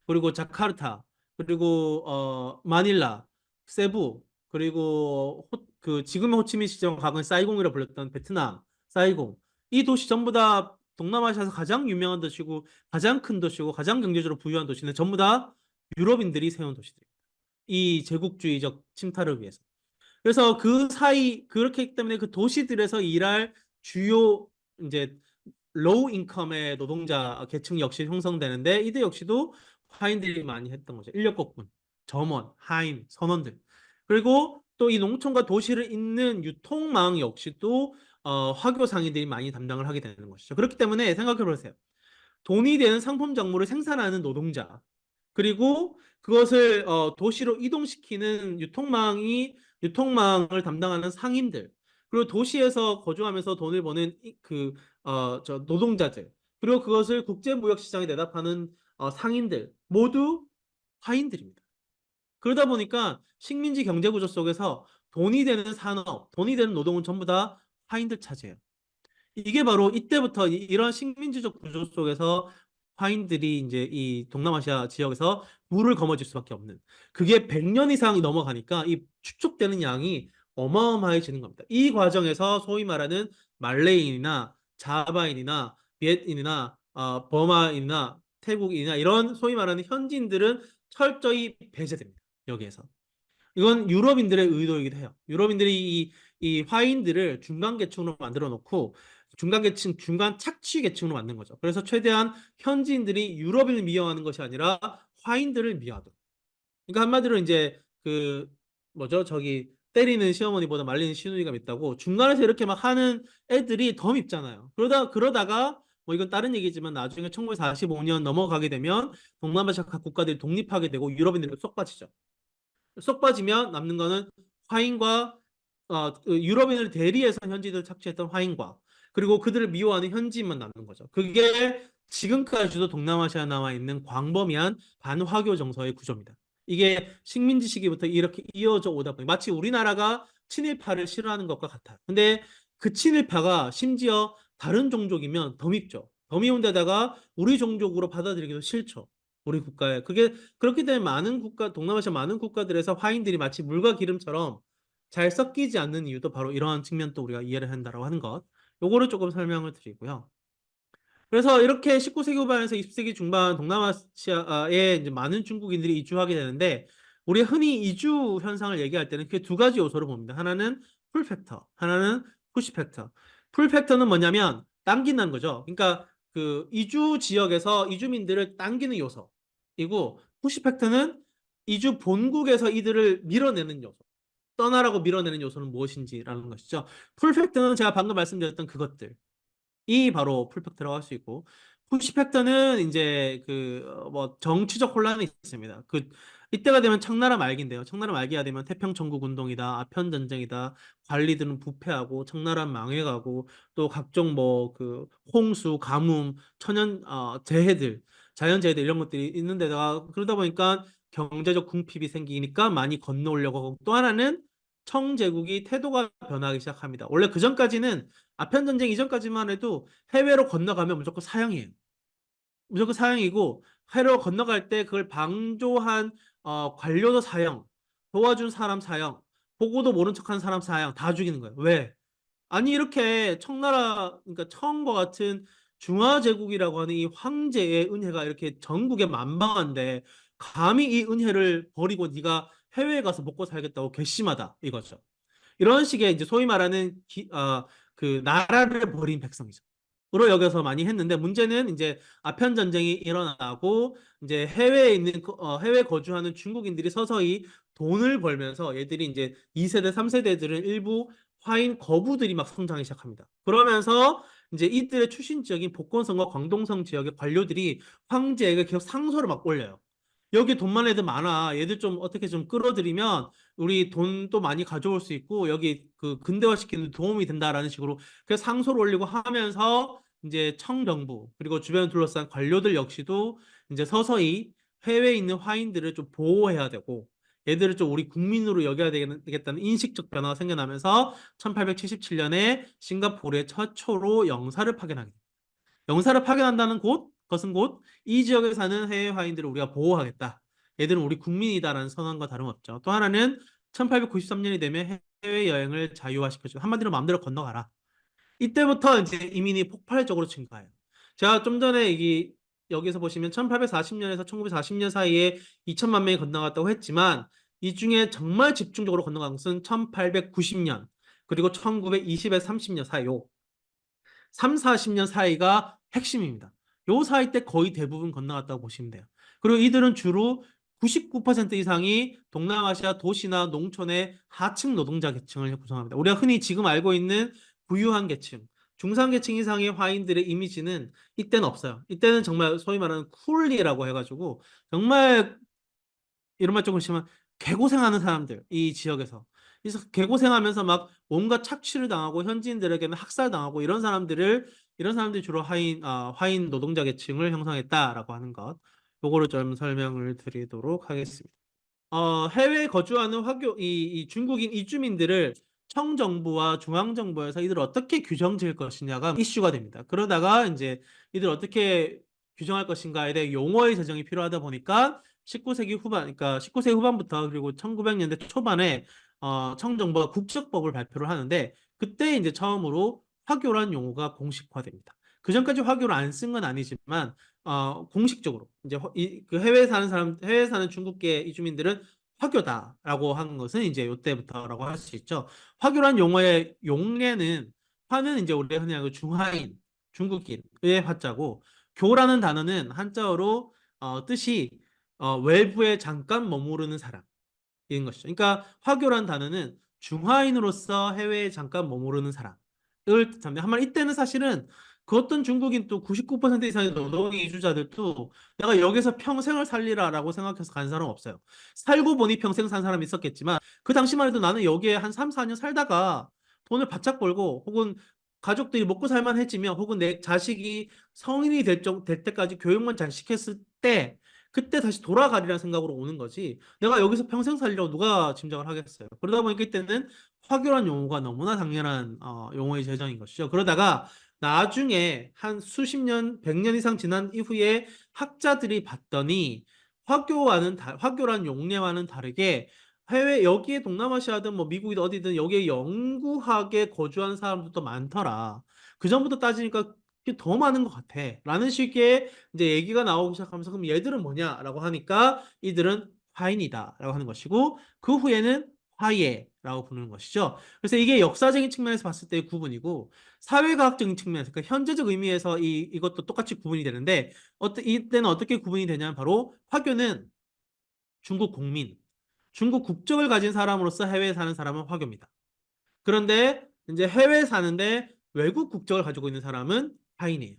그리고 자카르타, 그리고 마닐라, 세부, 그리고 그 지금의 호치민시죠. 과거에 사이공이라 불렸던 베트남, 사이공. 이 도시 전부 다 동남아시아에서 가장 유명한 도시고 가장 큰 도시고 가장 경제적으로 부유한 도시는 전부 다 유럽인들이 세운 도시들입니다. 이 제국주의적 침탈을 위해서. 그래서 그 사이 그렇기 때문에 그 도시들에서 일할 주요 이제 로우 인컴의 노동자 계층 역시 형성되는데 이들 역시도 하인들이 많이 했던 거죠. 인력 거군, 점원, 하인, 선원들. 그리고 또 이 농촌과 도시를 잇는 유통망 역시도 화교 상인들이 많이 담당을 하게 되는 것이죠. 그렇기 때문에 생각해 보세요. 돈이 되는 상품 작물을 생산하는 노동자, 그리고 그것을 도시로 이동시키는 유통망을 담당하는 상인들, 그리고 도시에서 거주하면서 돈을 버는 노동자들, 그리고 그것을 국제무역시장에 내다파는 상인들 모두 화인들입니다. 그러다 보니까 식민지 경제구조 속에서 돈이 되는 산업, 돈이 되는 노동은 전부 다 화인들 차지해요. 이게 바로 이때부터 이런 식민지적 구조 속에서 화인들이 이제 이 동남아시아 지역에서 물을 거머쥘 수밖에 없는, 그게 100년 이상이 넘어가니까 이 축적되는 양이 어마어마해지는 겁니다. 이 과정에서 소위 말하는 말레이인이나 자바인이나 비et인이나 버마인이나 태국인이나 이런 소위 말하는 현지인들은 철저히 배제됩니다. 여기에서. 이건 유럽인들의 의도이기도 해요. 유럽인들이 이 화인들을 중간 계층으로 만들어 놓고 중간 계층, 중간 착취 계층으로 만든 거죠. 그래서 최대한 현지인들이 유럽인을 미워하는 것이 아니라 화인들을 미워하도록. 그러니까 한마디로 이제 그 뭐죠? 저기 때리는 시어머니보다 말리는 시누이가 밉다고 중간에서 이렇게 막 하는 애들이 더 밉잖아요. 그러다가 뭐 이건 다른 얘기지만 나중에 1945년 넘어가게 되면 동남아시아 각 국가들이 독립하게 되고 유럽인들이 쏙 빠지죠. 쏙 빠지면 남는 거는 화인과 그 유럽인을 대리해서 현지인을 착취했던 화인과 그리고 그들을 미워하는 현지인만 남는 거죠. 그게 지금까지도 동남아시아에 나와 있는 광범위한 반화교 정서의 구조입니다. 이게 식민지 시기부터 이렇게 이어져 오다 보니 마치 우리나라가 친일파를 싫어하는 것과 같아요. 근데 그 친일파가 심지어 다른 종족이면 더 밉죠. 더 미운 데다가 우리 종족으로 받아들이기도 싫죠. 우리 국가에. 그게 그렇기 때문에 동남아시아 많은 국가들에서 화인들이 마치 물과 기름처럼 잘 섞이지 않는 이유도 바로 이러한 측면도 우리가 이해를 한다라고 하는 것. 요거를 조금 설명을 드리고요. 그래서 이렇게 19세기 후반에서 20세기 중반 동남아시아에 이제 많은 중국인들이 이주하게 되는데 우리 흔히 이주 현상을 얘기할 때는 그 두 가지 요소를 봅니다. 하나는 풀 팩터, 하나는 푸시 팩터. 풀 팩터는 뭐냐면 당긴다는 거죠. 그러니까 그 이주 지역에서 이주민들을 당기는 요소이고 푸시 팩터는 이주 본국에서 이들을 밀어내는 요소. 떠나라고 밀어내는 요소는 무엇인지라는 것이죠. 풀 팩터는 제가 방금 말씀드렸던 그것들. 이 바로 풀팩터라고 할 수 있고 푸시팩터는 이제 뭐 정치적 혼란이 있습니다. 이때가 되면 청나라 말기인데요. 청나라 말기가 되면 태평천국 운동이다, 아편 전쟁이다, 관리들은 부패하고 청나라 망해가고 또 각종 뭐 그 홍수, 가뭄, 재해들, 자연재해들 이런 것들이 있는데다가 그러다 보니까 경제적 궁핍이 생기니까 많이 건너오려고 하고 또 하나는 청제국이 태도가 변하기 시작합니다. 원래 그 전까지는 아편 전쟁 이전까지만 해도 해외로 건너가면 무조건 사형이에요. 무조건 사형이고 해외로 건너갈 때 그걸 방조한 관료도 사형, 도와준 사람 사형, 보고도 모른 척한 사람 사형 다 죽이는 거예요. 왜? 아니 이렇게 청나라 그러니까 처음과 같은 중화제국이라고 하는 이 황제의 은혜가 이렇게 전국에 만방한데 감히 이 은혜를 버리고 네가 해외에 가서 먹고 살겠다고 괘씸하다 이거죠. 이런 식의 이제 소위 말하는 그 나라를 버린 백성이죠. 으로 여겨서 많이 했는데 문제는 이제 아편 전쟁이 일어나고 이제 해외에 있는 해외 거주하는 중국인들이 서서히 돈을 벌면서 얘들이 이제 2세대, 3세대들은 일부 화인 거부들이 막 성장하기 시작합니다. 그러면서 이제 이들의 출신 지역인 복건성과 광동성 지역의 관료들이 황제에게 계속 상소를 막 올려요. 여기 돈 많은 애들 많아. 얘들 좀 어떻게 좀 끌어들이면 우리 돈도 많이 가져올 수 있고 여기 그 근대화시키는 데 도움이 된다라는 식으로 그래서 상소를 올리고 하면서 이제 청정부 그리고 주변을 둘러싼 관료들 역시도 이제 서서히 해외에 있는 화인들을 좀 보호해야 되고 얘들을 좀 우리 국민으로 여겨야 되겠다는 인식적 변화가 생겨나면서 1877년에 싱가포르에 최초로 영사를 파견하게 됩니다. 영사를 파견한다는 것은 곧 이 지역에 사는 해외 화인들을 우리가 보호하겠다. 얘들은 우리 국민이다라는 선언과 다름없죠. 또 하나는 1893년이 되면 해외 여행을 자유화시켜주고 한마디로 마음대로 건너가라. 이때부터 이제 이민이 폭발적으로 증가해요. 제가 좀 전에 여기서 보시면 1840년에서 1940년 사이에 2천만 명이 건너갔다고 했지만 이 중에 정말 집중적으로 건너간 것은 1890년 그리고 1920에서 30년 사이요. 3, 40년 사이가 핵심입니다. 요 사이 때 거의 대부분 건너갔다고 보시면 돼요. 그리고 이들은 주로 99% 이상이 동남아시아 도시나 농촌의 하층 노동자 계층을 구성합니다. 우리가 흔히 지금 알고 있는 부유한 계층, 중산계층 이상의 화인들의 이미지는 이때는 없어요. 이때는 정말 소위 말하는 쿨리라고 해가지고 정말 이런 말 조금 심한 개고생하는 사람들 이 지역에서 그래서 개고생하면서 막 온갖 착취를 당하고 현지인들에게는 학살당하고 이런 사람들이 주로 화인 노동자 계층을 형성했다라고 하는 것 요거를 좀 설명을 드리도록 하겠습니다. 해외에 거주하는 이 중국인 이주민들을 청정부와 중앙정부에서 이들을 어떻게 규정 지을 것이냐가 이슈가 됩니다. 그러다가 이제 이들 어떻게 규정할 것인가에 대해 용어의 제정이 필요하다 보니까 19세기 후반, 그러니까 19세기 후반부터 그리고 1900년대 초반에 청정부가 국적법을 발표를 하는데 그때 이제 처음으로 화교란 용어가 공식화됩니다. 그전까지 화교를 안 쓴 건 아니지만 공식적으로 이제 그 해외에 사는 중국계 이주민들은 화교다라고 한 것은 이제 이때부터라고 할 수 있죠. 화교란 용어의 용례는 화는 이제 우리가 흔히 알고 중하인, 중국인의 화자고 교라는 단어는 한자어로 뜻이 외부에 잠깐 머무르는 사람. 인 것이죠. 그러니까 화교란 단어는 중화인으로서 해외에 잠깐 머무르는 사람을 뜻합니다. 한말 이때는 사실은 그 어떤 중국인 또 99% 이상의 노동 이주자들도 내가 여기서 평생을 살리라라고 생각해서 간 사람 없어요. 살고 보니 평생 산 사람이 있었겠지만 그 당시만 해도 나는 여기에 한 3, 4년 살다가 돈을 바짝 벌고 혹은 가족들이 먹고 살만해지면 혹은 내 자식이 성인이 될 때까지 교육만 잘 시켰을 때 그때 다시 돌아가리라는 생각으로 오는 거지. 내가 여기서 평생 살려고 누가 짐작을 하겠어요. 그러다 보니까 이때는 화교란 용어가 너무나 당연한 용어의 제정인 것이죠. 그러다가 나중에 한 수십 년, 100년 이상 지난 이후에 학자들이 봤더니 화교란 용례와는 다르게 해외 여기에 동남아시아든 뭐 미국이든 어디든 여기에 영구하게 거주한 사람들도 많더라. 그 전부터 따지니까 더 많은 것 같아. 라는 식의 이제 얘기가 나오기 시작하면서 그럼 얘들은 뭐냐라고 하니까 이들은 화인이다라고 하는 것이고 그 후에는 화예라고 부르는 것이죠. 그래서 이게 역사적인 측면에서 봤을 때의 구분이고 사회과학적인 측면에서 그러니까 현재적 의미에서 이것도 똑같이 구분이 되는데 이때는 어떻게 구분이 되냐면 바로 화교는 중국 국민, 중국 국적을 가진 사람으로서 해외에 사는 사람은 화교입니다. 그런데 이제 해외에 사는데 외국 국적을 가지고 있는 사람은 타인이에요.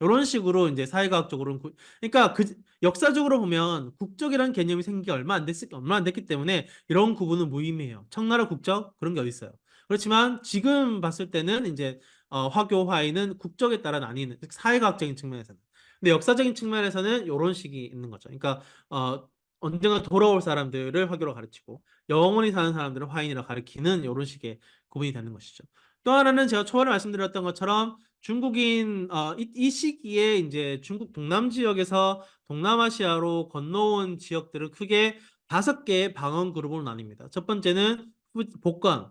이런 식으로 이제 사회과학적으로는 그러니까 그 역사적으로 보면 국적이라는 개념이 생긴 게 얼마 안 됐기 때문에 이런 구분은 무의미해요. 청나라 국적 그런 게 어디 있어요. 그렇지만 지금 봤을 때는 이제 화교 화인은 국적에 따라 나뉘는 즉 사회과학적인 측면에서는 근데 역사적인 측면에서는 이런 식이 있는 거죠. 그러니까 언젠가 돌아올 사람들을 화교로 가르치고 영원히 사는 사람들을 화인이라 가리키는 이런 식의 구분이 되는 것이죠. 또 하나는 제가 초반에 말씀드렸던 것처럼 중국인 이 시기에 이제 중국 동남 지역에서 동남아시아로 건너온 지역들은 크게 다섯 개의 방언 그룹으로 나뉩니다. 첫 번째는 복건,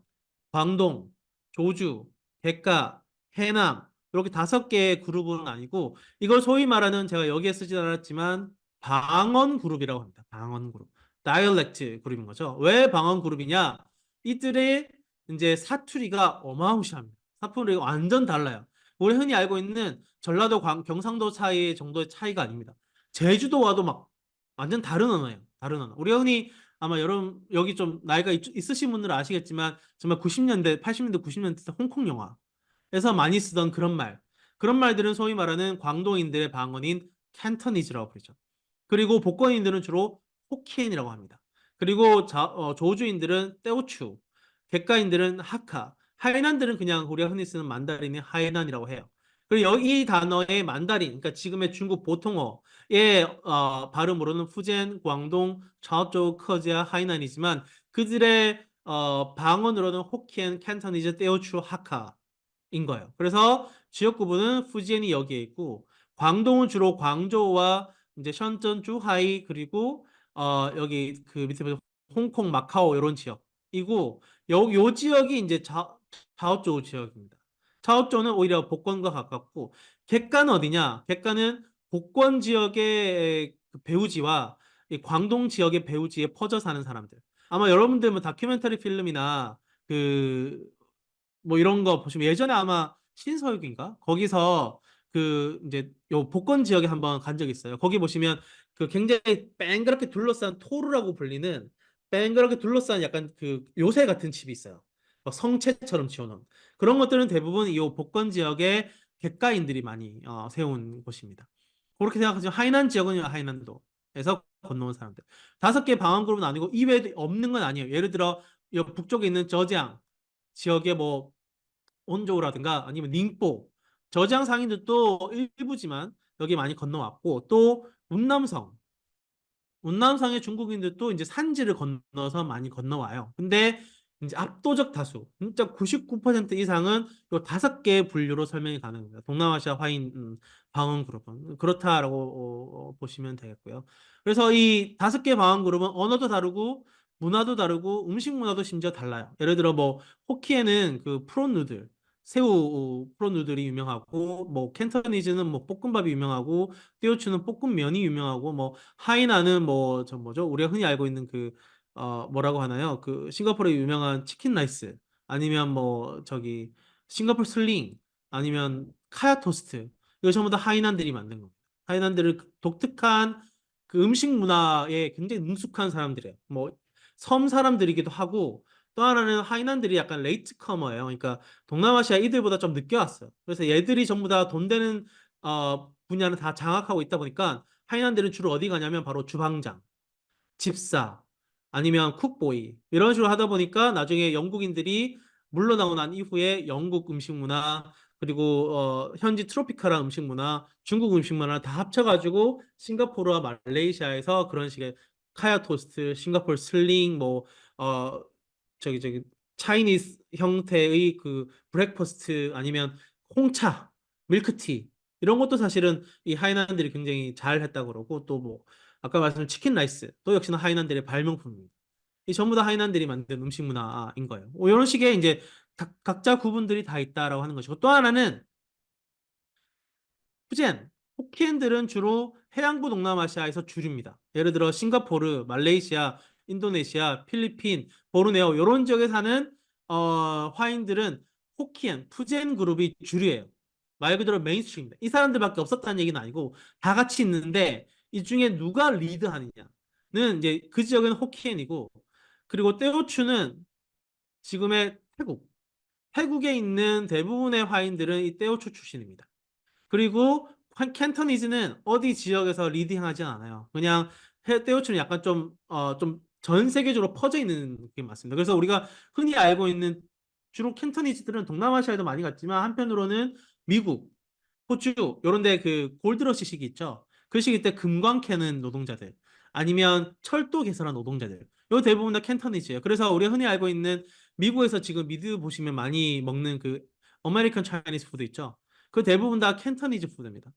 광동, 조주, 백가, 해남 이렇게 다섯 개의 그룹으로 나뉘고 이걸 소위 말하는 제가 여기에 쓰진 않았지만 방언 그룹이라고 합니다. 방언 그룹. 다이얼렉트 그룹인 거죠. 왜 방언 그룹이냐? 이들의 이제 사투리가 어마무시합니다. 사투리가 완전 달라요. 우리 흔히 알고 있는 전라도, 경상도 사이 정도의 차이가 아닙니다. 제주도와도 막 완전 다른 언어예요. 다른 언어. 우리가 흔히 아마 여러분 여기 좀 나이가 있으신 분들은 아시겠지만 정말 90년대, 80년대, 90년대 때 홍콩 영화에서 많이 쓰던 그런 말. 그런 말들은 소위 말하는 광동인들의 방언인 캔터니즈라고 부르죠. 그리고 복건인들은 주로 호키엔이라고 합니다. 그리고 조주인들은 떼오추, 객가인들은 하카, 하이난들은 그냥 우리가 흔히 쓰는 만다린의 하이난이라고 해요. 그리고 이 단어의 만다린, 그러니까 지금의 중국 보통어의 발음으로는 후젠, 광동, 저쪽 커지아, 하이난이지만 그들의 방언으로는 호키엔, 캔터니즈, 떼오추, 하카인 거예요. 그래서 지역 구분은 후지엔이 여기에 있고 광동은 주로 광저우와 이제 션전, 쭈하이 그리고 여기 그 밑에 보면 홍콩, 마카오 이런 지역이고 요 지역이 이제 자오쩌우 지역입니다. 자오쩌우는 오히려 복권과 가깝고 객가는 어디냐? 객가는 복권 지역의 그 배후지와 이 광동 지역의 배후지에 퍼져 사는 사람들. 아마 여러분들 뭐 다큐멘터리 필름이나 그 뭐 이런 거 보시면 예전에 아마 신서유기인가? 거기서 그 이제 요 복권 지역에 한번 간 적이 있어요. 거기 보시면 그 굉장히 뺑그랗게 둘러싼 토르라고 불리는 뺑그랗게 둘러싼 약간 그 요새 같은 집이 있어요. 막 성채처럼 지어놓은 그런 것들은 대부분 이 복권 지역의 객가인들이 많이 세운 곳입니다. 그렇게 생각하시면 하이난 지역은 하이난도에서 건너온 사람들. 다섯 개 방언 그룹은 아니고 이외에도 없는 건 아니에요. 예를 들어 이 북쪽에 있는 저지앙 지역의 뭐 온조라든가 아니면 닝포 저지향 상인들도 일부지만 여기 많이 건너왔고 또 운남성의 중국인들도 이제 산지를 건너서 많이 건너와요. 근데 이제 압도적 다수, 진짜 99% 이상은 요 다섯 개의 분류로 설명이 가능합니다. 동남아시아 화인 방언 그룹은 그렇다라고 보시면 되겠고요. 그래서 이 다섯 개 방언 그룹은 언어도 다르고 문화도 다르고 음식 문화도 심지어 달라요. 예를 들어 뭐 호키에는 그 프론 누들 새우 프론 누들이 유명하고 뭐 캔터니즈는 뭐 볶음밥이 유명하고 띠오추는 볶음면이 유명하고 뭐 하이나는 뭐 저 뭐죠? 우리가 흔히 알고 있는 그 뭐라고 하나요? 그 싱가포르의 유명한 치킨 라이스 아니면 뭐 저기 싱가포르 슬링 아니면 카야 토스트 이거 전부 다 하이난들이 만든 겁니다. 하이난들을 독특한 그 음식 문화에 굉장히 능숙한 사람들이에요. 뭐 섬 사람들이기도 하고 또 하나는 하이난들이 약간 레이트 커머예요. 그러니까 동남아시아 이들보다 좀 늦게 왔어요. 그래서 얘들이 전부 다 돈 되는 분야는 다 장악하고 있다 보니까 하이난들은 주로 어디 가냐면 바로 주방장, 집사, 아니면 쿡보이 이런 식으로 하다 보니까 나중에 영국인들이 물러나고 난 이후에 영국 음식 문화 그리고 현지 트로피칼한 음식 문화, 중국 음식 문화 다 합쳐가지고 싱가포르와 말레이시아에서 그런 식의 카야 토스트, 싱가포르 슬링, 뭐 어, 저기 차이니스 형태의 그 브렉퍼스트 아니면 홍차, 밀크티 이런 것도 사실은 이 하이난들이 굉장히 잘 했다고 그러고 또 뭐 아까 말씀드린 치킨 라이스 또 역시나 하이난들의 발명품입니다. 이 전부 다 하이난들이 만든 음식 문화인 거예요. 뭐 이런 식의 이제 각자 구분들이 다 있다라고 하는 것이고 또 하나는 푸젠, 호키엔들은 주로 해양부 동남아시아에서 주류입니다. 예를 들어 싱가포르, 말레이시아, 인도네시아, 필리핀, 보르네오 이런 지역에 사는 화인들은 호키엔, 푸젠 그룹이 주류예요. 말 그대로 메인스트림입니다. 이 사람들밖에 없었다는 얘기는 아니고 다 같이 있는데 이 중에 누가 리드하느냐는 이제 그 지역은 호키엔이고 그리고 떼오추는 지금의 태국에 있는 대부분의 화인들은 이 떼오추 출신입니다. 그리고 캔터니즈는 어디 지역에서 리딩하지 않아요. 그냥 떼오추는 약간 좀 전 세계적으로 퍼져 있는 느낌 맞습니다. 그래서 우리가 흔히 알고 있는 주로 캔터니즈들은 동남아시아에도 많이 갔지만 한편으로는 미국, 호주 요런 데 그 골드러시 시기 있죠. 그 시기 때 금광 캐는 노동자들 아니면 철도 개선한 노동자들 요 대부분 다 캔터니즈예요. 그래서 우리가 흔히 알고 있는 미국에서 지금 미드 보시면 많이 먹는 그 아메리칸 차이니스 푸드 있죠. 그 대부분 다 캔터니즈 푸드입니다.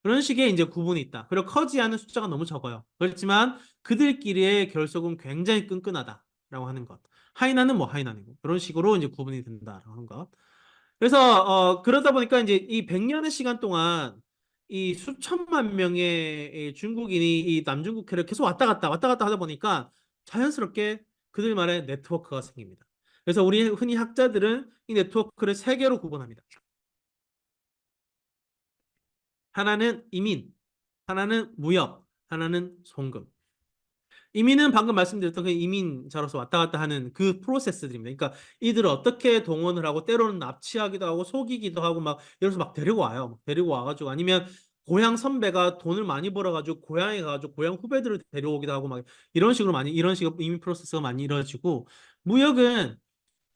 그런 식의 이제 구분이 있다. 그리고 커지하는 숫자가 너무 적어요. 그렇지만 그들끼리의 결속은 굉장히 끈끈하다라고 하는 것. 하이난은 뭐 하이난이고 그런 식으로 이제 구분이 된다라고 하는 것. 그래서 그러다 보니까 이제 이 100년의 시간 동안 이 수천만 명의 이 중국인이 이 남중국해를 계속 왔다 갔다 하다 보니까 자연스럽게 그들만의 네트워크가 생깁니다. 그래서 우리 흔히 학자들은 이 네트워크를 세 개로 구분합니다. 하나는 이민, 하나는 무역, 하나는 송금. 이민은 방금 말씀드렸던 그 이민자로서 왔다 갔다 하는 그 프로세스들입니다. 그러니까 이들을 어떻게 동원을 하고 때로는 납치하기도 하고 속이기도 하고 막 이래서 막 데리고 와요. 막 데리고 와가지고 아니면 고향 선배가 돈을 많이 벌어가지고 고향에 가가지고 고향 후배들을 데려오기도 하고 막 이런 식으로 많이 이런 식으로 이민 프로세스가 많이 이루어지고 무역은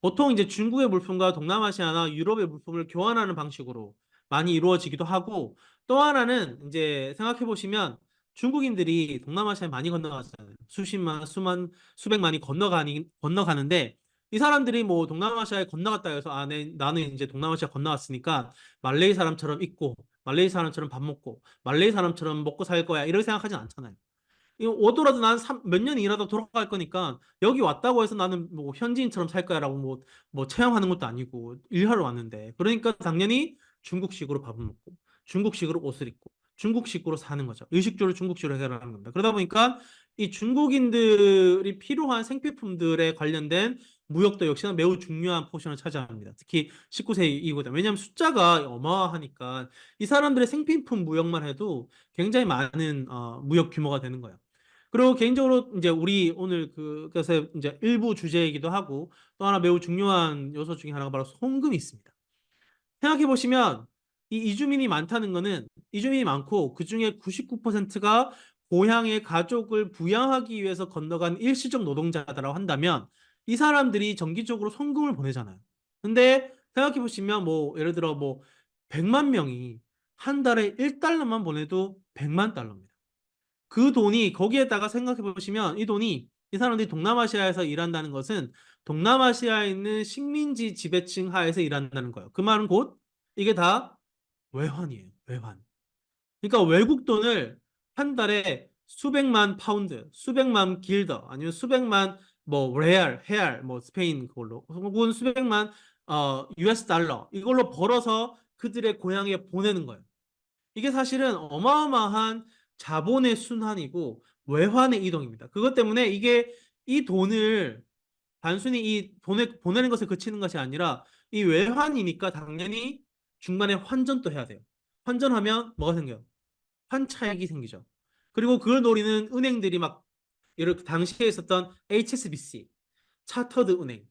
보통 이제 중국의 물품과 동남아시아나 유럽의 물품을 교환하는 방식으로 많이 이루어지기도 하고 또 하나는 이제 생각해 보시면 중국인들이 동남아시아에 많이 건너가잖아요. 수십만, 수백만이 건너가는데 이 사람들이 뭐 동남아시아에 건너갔다 해서 아, 나는 이제 동남아시아 건너왔으니까 말레이 사람처럼 입고 말레이 사람처럼 밥 먹고 말레이 사람처럼 먹고 살 거야. 이렇게 생각하진 않잖아요. 이거 오더라도 난 몇 년 일하다 돌아갈 거니까 여기 왔다고 해서 나는 뭐 현지인처럼 살 거야라고 뭐 체험하는 것도 아니고 일하러 왔는데 그러니까 당연히 중국식으로 밥을 먹고 중국식으로 옷을 입고 중국식으로 사는 거죠. 의식주를 중국식으로 해결하는 겁니다. 그러다 보니까 이 중국인들이 필요한 생필품들에 관련된 무역도 역시나 매우 중요한 포션을 차지합니다. 특히 19세기 이후다. 왜냐하면 숫자가 어마어마하니까 이 사람들의 생필품 무역만 해도 굉장히 많은 무역 규모가 되는 거예요. 그리고 개인적으로 이제 우리 오늘 그것의 이제 일부 주제이기도 하고 또 하나 매우 중요한 요소 중에 하나가 바로 송금이 있습니다. 생각해 보시면 이 이주민이 많다는 거는 이주민이 많고 그중에 99%가 고향의 가족을 부양하기 위해서 건너간 일시적 노동자다라고 한다면 이 사람들이 정기적으로 송금을 보내잖아요. 근데 생각해 보시면 뭐 예를 들어 뭐 100만 명이 한 달에 1달러만 보내도 100만 달러입니다. 그 돈이 거기에다가 생각해 보시면 이 돈이 이 사람들이 동남아시아에서 일한다는 것은 동남아시아에 있는 식민지 지배층 하에서 일한다는 거예요. 그 말은 곧 이게 다 외환이에요. 외환. 그러니까 외국 돈을 한 달에 수백만 파운드, 수백만 길더, 아니면 수백만 뭐 레알, 헤알, 뭐 스페인 그걸로, 혹은 수백만 US 달러 이걸로 벌어서 그들의 고향에 보내는 거예요. 이게 사실은 어마어마한 자본의 순환이고 외환의 이동입니다. 그것 때문에 이게 이 돈을 단순히 이 돈에 보내는 것에 그치는 것이 아니라 이 외환이니까 당연히 중간에 환전도 해야 돼요. 환전하면 뭐가 생겨요? 환차익이 생기죠. 그리고 그걸 노리는 은행들이 막 예를 당시에 있었던 HSBC, 차터드 은행,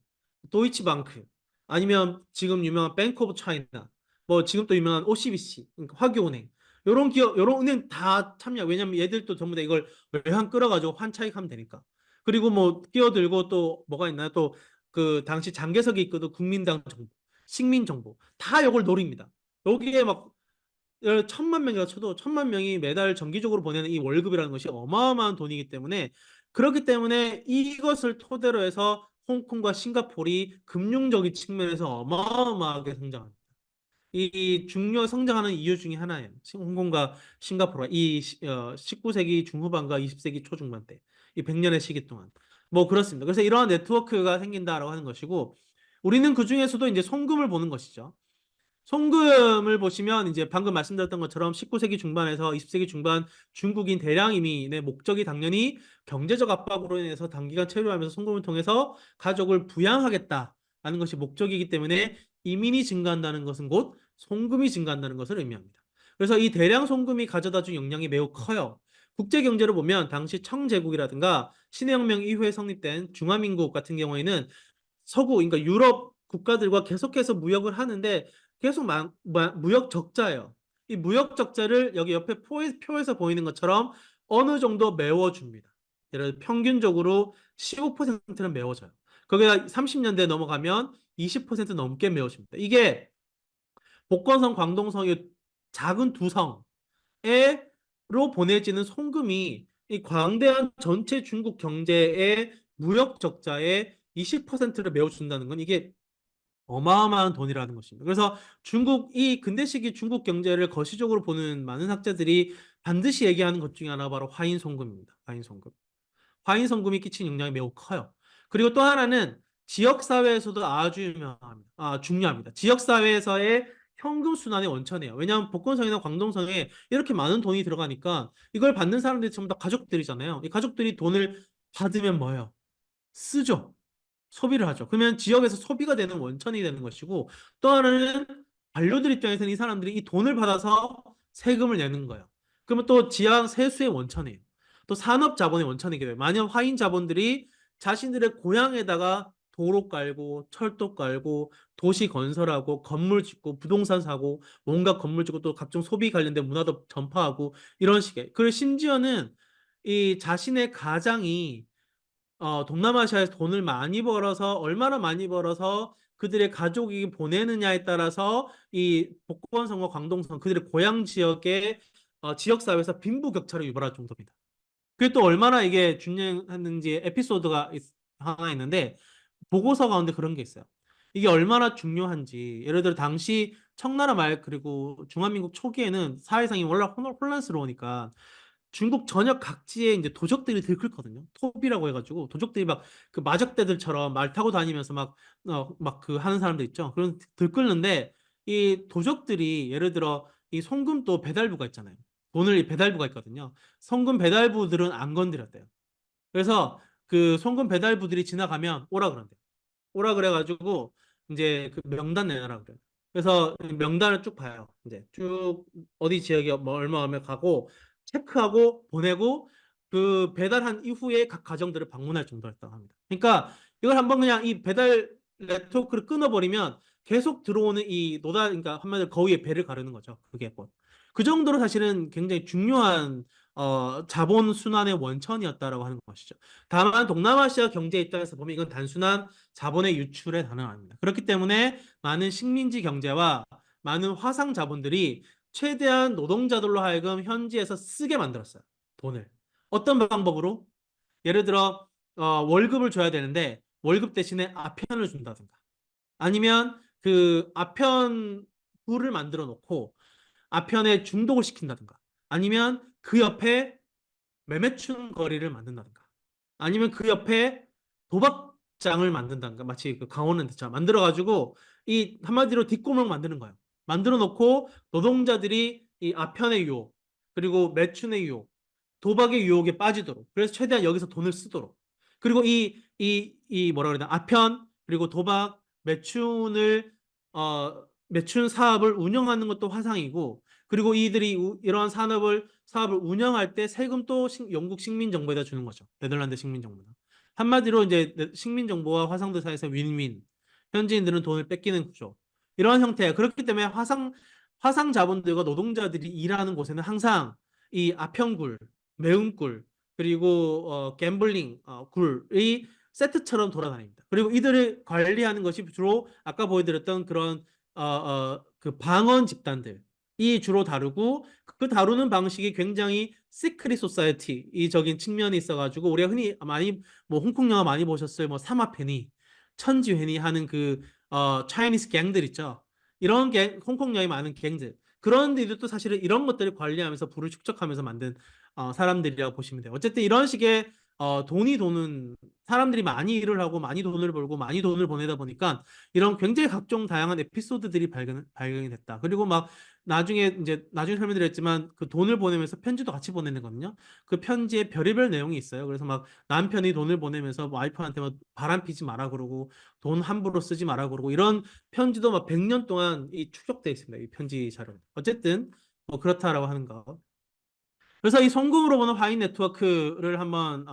도이치방크, 아니면 지금 유명한 뱅크 오브 차이나, 뭐 지금 또 유명한 OCBC, 그러니까 화교은행, 요런 기업, 요런 은행 다 참여. 왜냐면 얘들도 전부 다 이걸 외환 끌어가지고 환차익하면 되니까. 그리고 뭐 끼어들고 또 뭐가 있나요? 또 그 당시 장개석이 있거든 국민당 정부, 식민 정부 다 요걸 노립니다. 여기에 막 1,000만 명이라 쳐도 1,000만 명이 매달 정기적으로 보내는 이 월급이라는 것이 어마어마한 돈이기 때문에 그렇기 때문에 이것을 토대로 해서 홍콩과 싱가포르이 금융적인 측면에서 어마어마하게 성장합니다. 이 중요 성장하는 이유 중에 하나예요. 홍콩과 싱가포르가 이 19세기 중후반과 20세기 초중반 때 이 100년의 시기 동안 뭐 그렇습니다. 그래서 이러한 네트워크가 생긴다라고 하는 것이고 우리는 그 중에서도 이제 송금을 보는 것이죠. 송금을 보시면 이제 방금 말씀드렸던 것처럼 19세기 중반에서 20세기 중반 중국인 대량 이민의 목적이 당연히 경제적 압박으로 인해서 단기간 체류하면서 송금을 통해서 가족을 부양하겠다라는 것이 목적이기 때문에 이민이 증가한다는 것은 곧 송금이 증가한다는 것을 의미합니다. 그래서 이 대량 송금이 가져다 준 영향이 매우 커요. 국제 경제를 보면 당시 청제국이라든가 신해혁명 이후에 성립된 중화민국 같은 경우에는 서구, 그러니까 유럽 국가들과 계속해서 무역을 하는데 계속 무역 적자예요. 이 무역 적자를 여기 옆에 표에서 보이는 것처럼 어느 정도 메워줍니다. 예를 들어 평균적으로 15%는 메워져요. 거기다 30년대 넘어가면 20% 넘게 메워집니다. 이게 복건성, 광동성의 작은 두 성에로 보내지는 송금이 이 광대한 전체 중국 경제의 무역 적자의 20%를 메워준다는 건 이게 어마어마한 돈이라는 것입니다. 그래서 이 근대 시기 중국 경제를 거시적으로 보는 많은 학자들이 반드시 얘기하는 것 중에 하나가 바로 화인 송금입니다. 화인 송금. 화인 성금이 끼친 영향이 매우 커요. 그리고 또 하나는 지역 사회에서도 아주 유명합니다. 중요합니다. 지역 사회에서의 현금 순환의 원천이에요. 왜냐하면 복건성이나 광동성에 이렇게 많은 돈이 들어가니까 이걸 받는 사람들이 전부 다 가족들이잖아요. 이 가족들이 돈을 받으면 뭐예요? 쓰죠. 소비를 하죠. 그러면 지역에서 소비가 되는 원천이 되는 것이고, 또 하나는 반려들 입장에서는 이 사람들이 이 돈을 받아서 세금을 내는 거예요. 그러면 또 지방 세수의 원천이에요. 또 산업 자본의 원천이게 돼요. 만약 화인 자본들이 자신들의 고향에다가 도로 깔고 철도 깔고 도시 건설하고 건물 짓고 부동산 사고 온갖 건물 짓고 또 각종 소비 관련된 문화도 전파하고 이런 식의. 그리고 심지어는 이 자신의 가장이 동남아시아에서 돈을 많이 벌어서 얼마나 많이 벌어서 그들의 가족이 보내느냐에 따라서 이 복건성과 광동성 그들의 고향 지역의 지역 사회에서 빈부격차를 유발할 정도입니다. 그게 또 얼마나 이게 중요했는지 에피소드가 하나 있는데 보고서 가운데 그런 게 있어요. 이게 얼마나 중요한지 예를 들어 당시 청나라 말 그리고 중화민국 초기에는 사회상이 원래 혼란스러우니까 중국 전역 각지에 이제 도적들이 들끓거든요. 톱이라고 해가지고 도적들이 막 그 마적대들처럼 말 타고 다니면서 막 그 하는 사람들 있죠. 그런 들끓는데 이 도적들이 예를 들어 이 송금도 배달부가 있잖아요. 돈을 이 배달부가 있거든요. 송금 배달부들은 안 건드렸대요. 그래서 그 송금 배달부들이 지나가면 오라 그런대요. 오라 그래가지고 이제 그 명단 내놔라 그래요. 그래서 명단을 쭉 봐요. 이제 쭉 어디 지역에 뭐 얼마 가고 체크하고 보내고 그 배달한 이후에 각 가정들을 방문할 정도였다고 합니다. 그러니까 이걸 한번 그냥 이 배달 네트워크를 끊어버리면 계속 들어오는 이 그러니까 한마디로 거위에 배를 가르는 거죠. 그게 뭐. 그 정도로 사실은 굉장히 중요한 자본 순환의 원천이었다라고 하는 것이죠. 다만 동남아시아 경제 입장에서 보면 이건 단순한 자본의 유출에 단어는 아닙니다. 그렇기 때문에 많은 식민지 경제와 많은 화상 자본들이 최대한 노동자들로 하여금 현지에서 쓰게 만들었어요. 돈을. 어떤 방법으로? 예를 들어 월급을 줘야 되는데 월급 대신에 아편을 준다든가 아니면 그 아편부를 만들어 놓고 아편에 중독을 시킨다든가 아니면 그 옆에 매매춘 거리를 만든다든가 아니면 그 옆에 도박장을 만든다든가 마치 그 강원랜드처럼 만들어가지고 이 한마디로 뒷골목 만드는 거예요. 만들어 놓고 노동자들이 이 아편의 유혹 그리고 매춘의 유혹 도박의 유혹에 빠지도록 그래서 최대한 여기서 돈을 쓰도록 그리고 이 뭐라 그러나 아편 그리고 도박 매춘을 매춘 사업을 운영하는 것도 화상이고 그리고 이들이 이러한 사업을 운영할 때 세금 또 영국 식민정부에다 주는 거죠. 네덜란드 식민정부다. 한마디로 이제 식민정부와 화상들 사이에서 윈윈. 현지인들은 돈을 뺏기는 구조. 이런 형태야. 그렇기 때문에 화상 자본들과 노동자들이 일하는 곳에는 항상 이 아편굴, 매운굴, 그리고 갬블링 굴이 세트처럼 돌아다닙니다. 그리고 이들을 관리하는 것이 주로 아까 보여드렸던 그런 그 방언 집단들 이 주로 다루고 그 다루는 방식이 굉장히 시크릿 소사이티 이적인 측면이 있어가지고 우리가 흔히 많이 뭐 홍콩 영화 많이 보셨어요 뭐 사마페니 천지회니 하는 그 차이니스 갱들 있죠 이런 갱 홍콩 영화에 많은 갱들 그런 데도 사실은 이런 것들을 관리하면서 부를 축적하면서 만든 사람들이라고 보시면 돼요 어쨌든 이런 식의 돈이 도는 사람들이 많이 일을 하고 많이 돈을 벌고 많이 돈을 보내다 보니까 이런 굉장히 각종 다양한 에피소드들이 발견이 됐다. 그리고 막 나중에 설명드렸지만 그 돈을 보내면서 편지도 같이 보내는 거든요. 그 편지에 별의별 내용이 있어요. 그래서 막 남편이 돈을 보내면서 와이프한테 막 바람 피지 마라 그러고 돈 함부로 쓰지 마라 그러고 이런 편지도 막 100년 동안 이 축적돼 있습니다. 이 편지 자료. 어쨌든 뭐 그렇다라고 하는 거. 그래서 이 송금으로 보는 화인 네트워크를 한번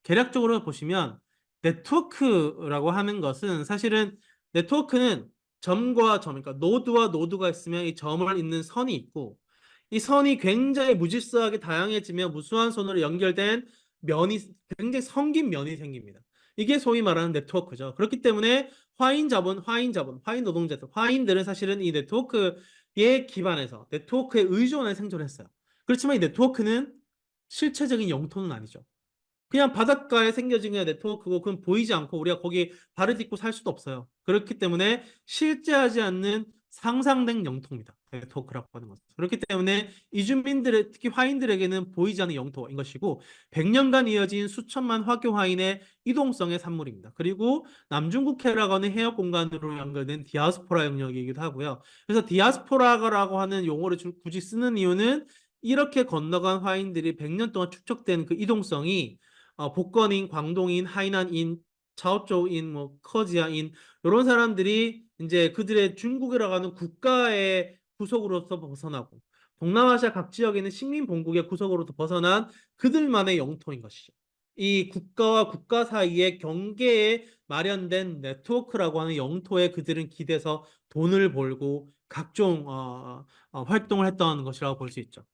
개략적으로 보시면 네트워크라고 하는 것은 사실은 네트워크는 점과 점, 그러니까 노드와 노드가 있으면 이 점을 잇는 선이 있고 이 선이 굉장히 무질서하게 다양해지며 무수한 선으로 연결된 면이 굉장히 성긴 면이 생깁니다. 이게 소위 말하는 네트워크죠. 그렇기 때문에 화인 노동자들, 화인들은 사실은 이 네트워크에 기반해서 네트워크에 의존해 생존했어요. 그렇지만 이 네트워크는 실체적인 영토는 아니죠. 그냥 바닷가에 생겨진 그냥 네트워크고 그건 보이지 않고 우리가 거기 발을 딛고 살 수도 없어요. 그렇기 때문에 실제하지 않는 상상된 영토입니다. 네트워크라고 하는 것은. 그렇기 때문에 이주민들의 특히 화인들에게는 보이지 않는 영토인 것이고 100년간 이어진 수천만 화교 화인의 이동성의 산물입니다. 그리고 남중국해라고 하는 해역 공간으로 연결된 디아스포라 영역이기도 하고요. 그래서 디아스포라라고 하는 용어를 굳이 쓰는 이유는 이렇게 건너간 화인들이 100년 동안 축적된 그 이동성이 복건인, 광동인, 하이난인, 차오쩌우인, 뭐 커지아인 이런 사람들이 이제 그들의 중국이라고 하는 국가의 구속으로서 벗어나고 동남아시아 각 지역에 있는 식민 본국의 구속으로부터 벗어난 그들만의 영토인 것이죠. 이 국가와 국가 사이의 경계에 마련된 네트워크라고 하는 영토에 그들은 기대서 돈을 벌고 각종 활동을 했던 것이라고 볼 수 있죠.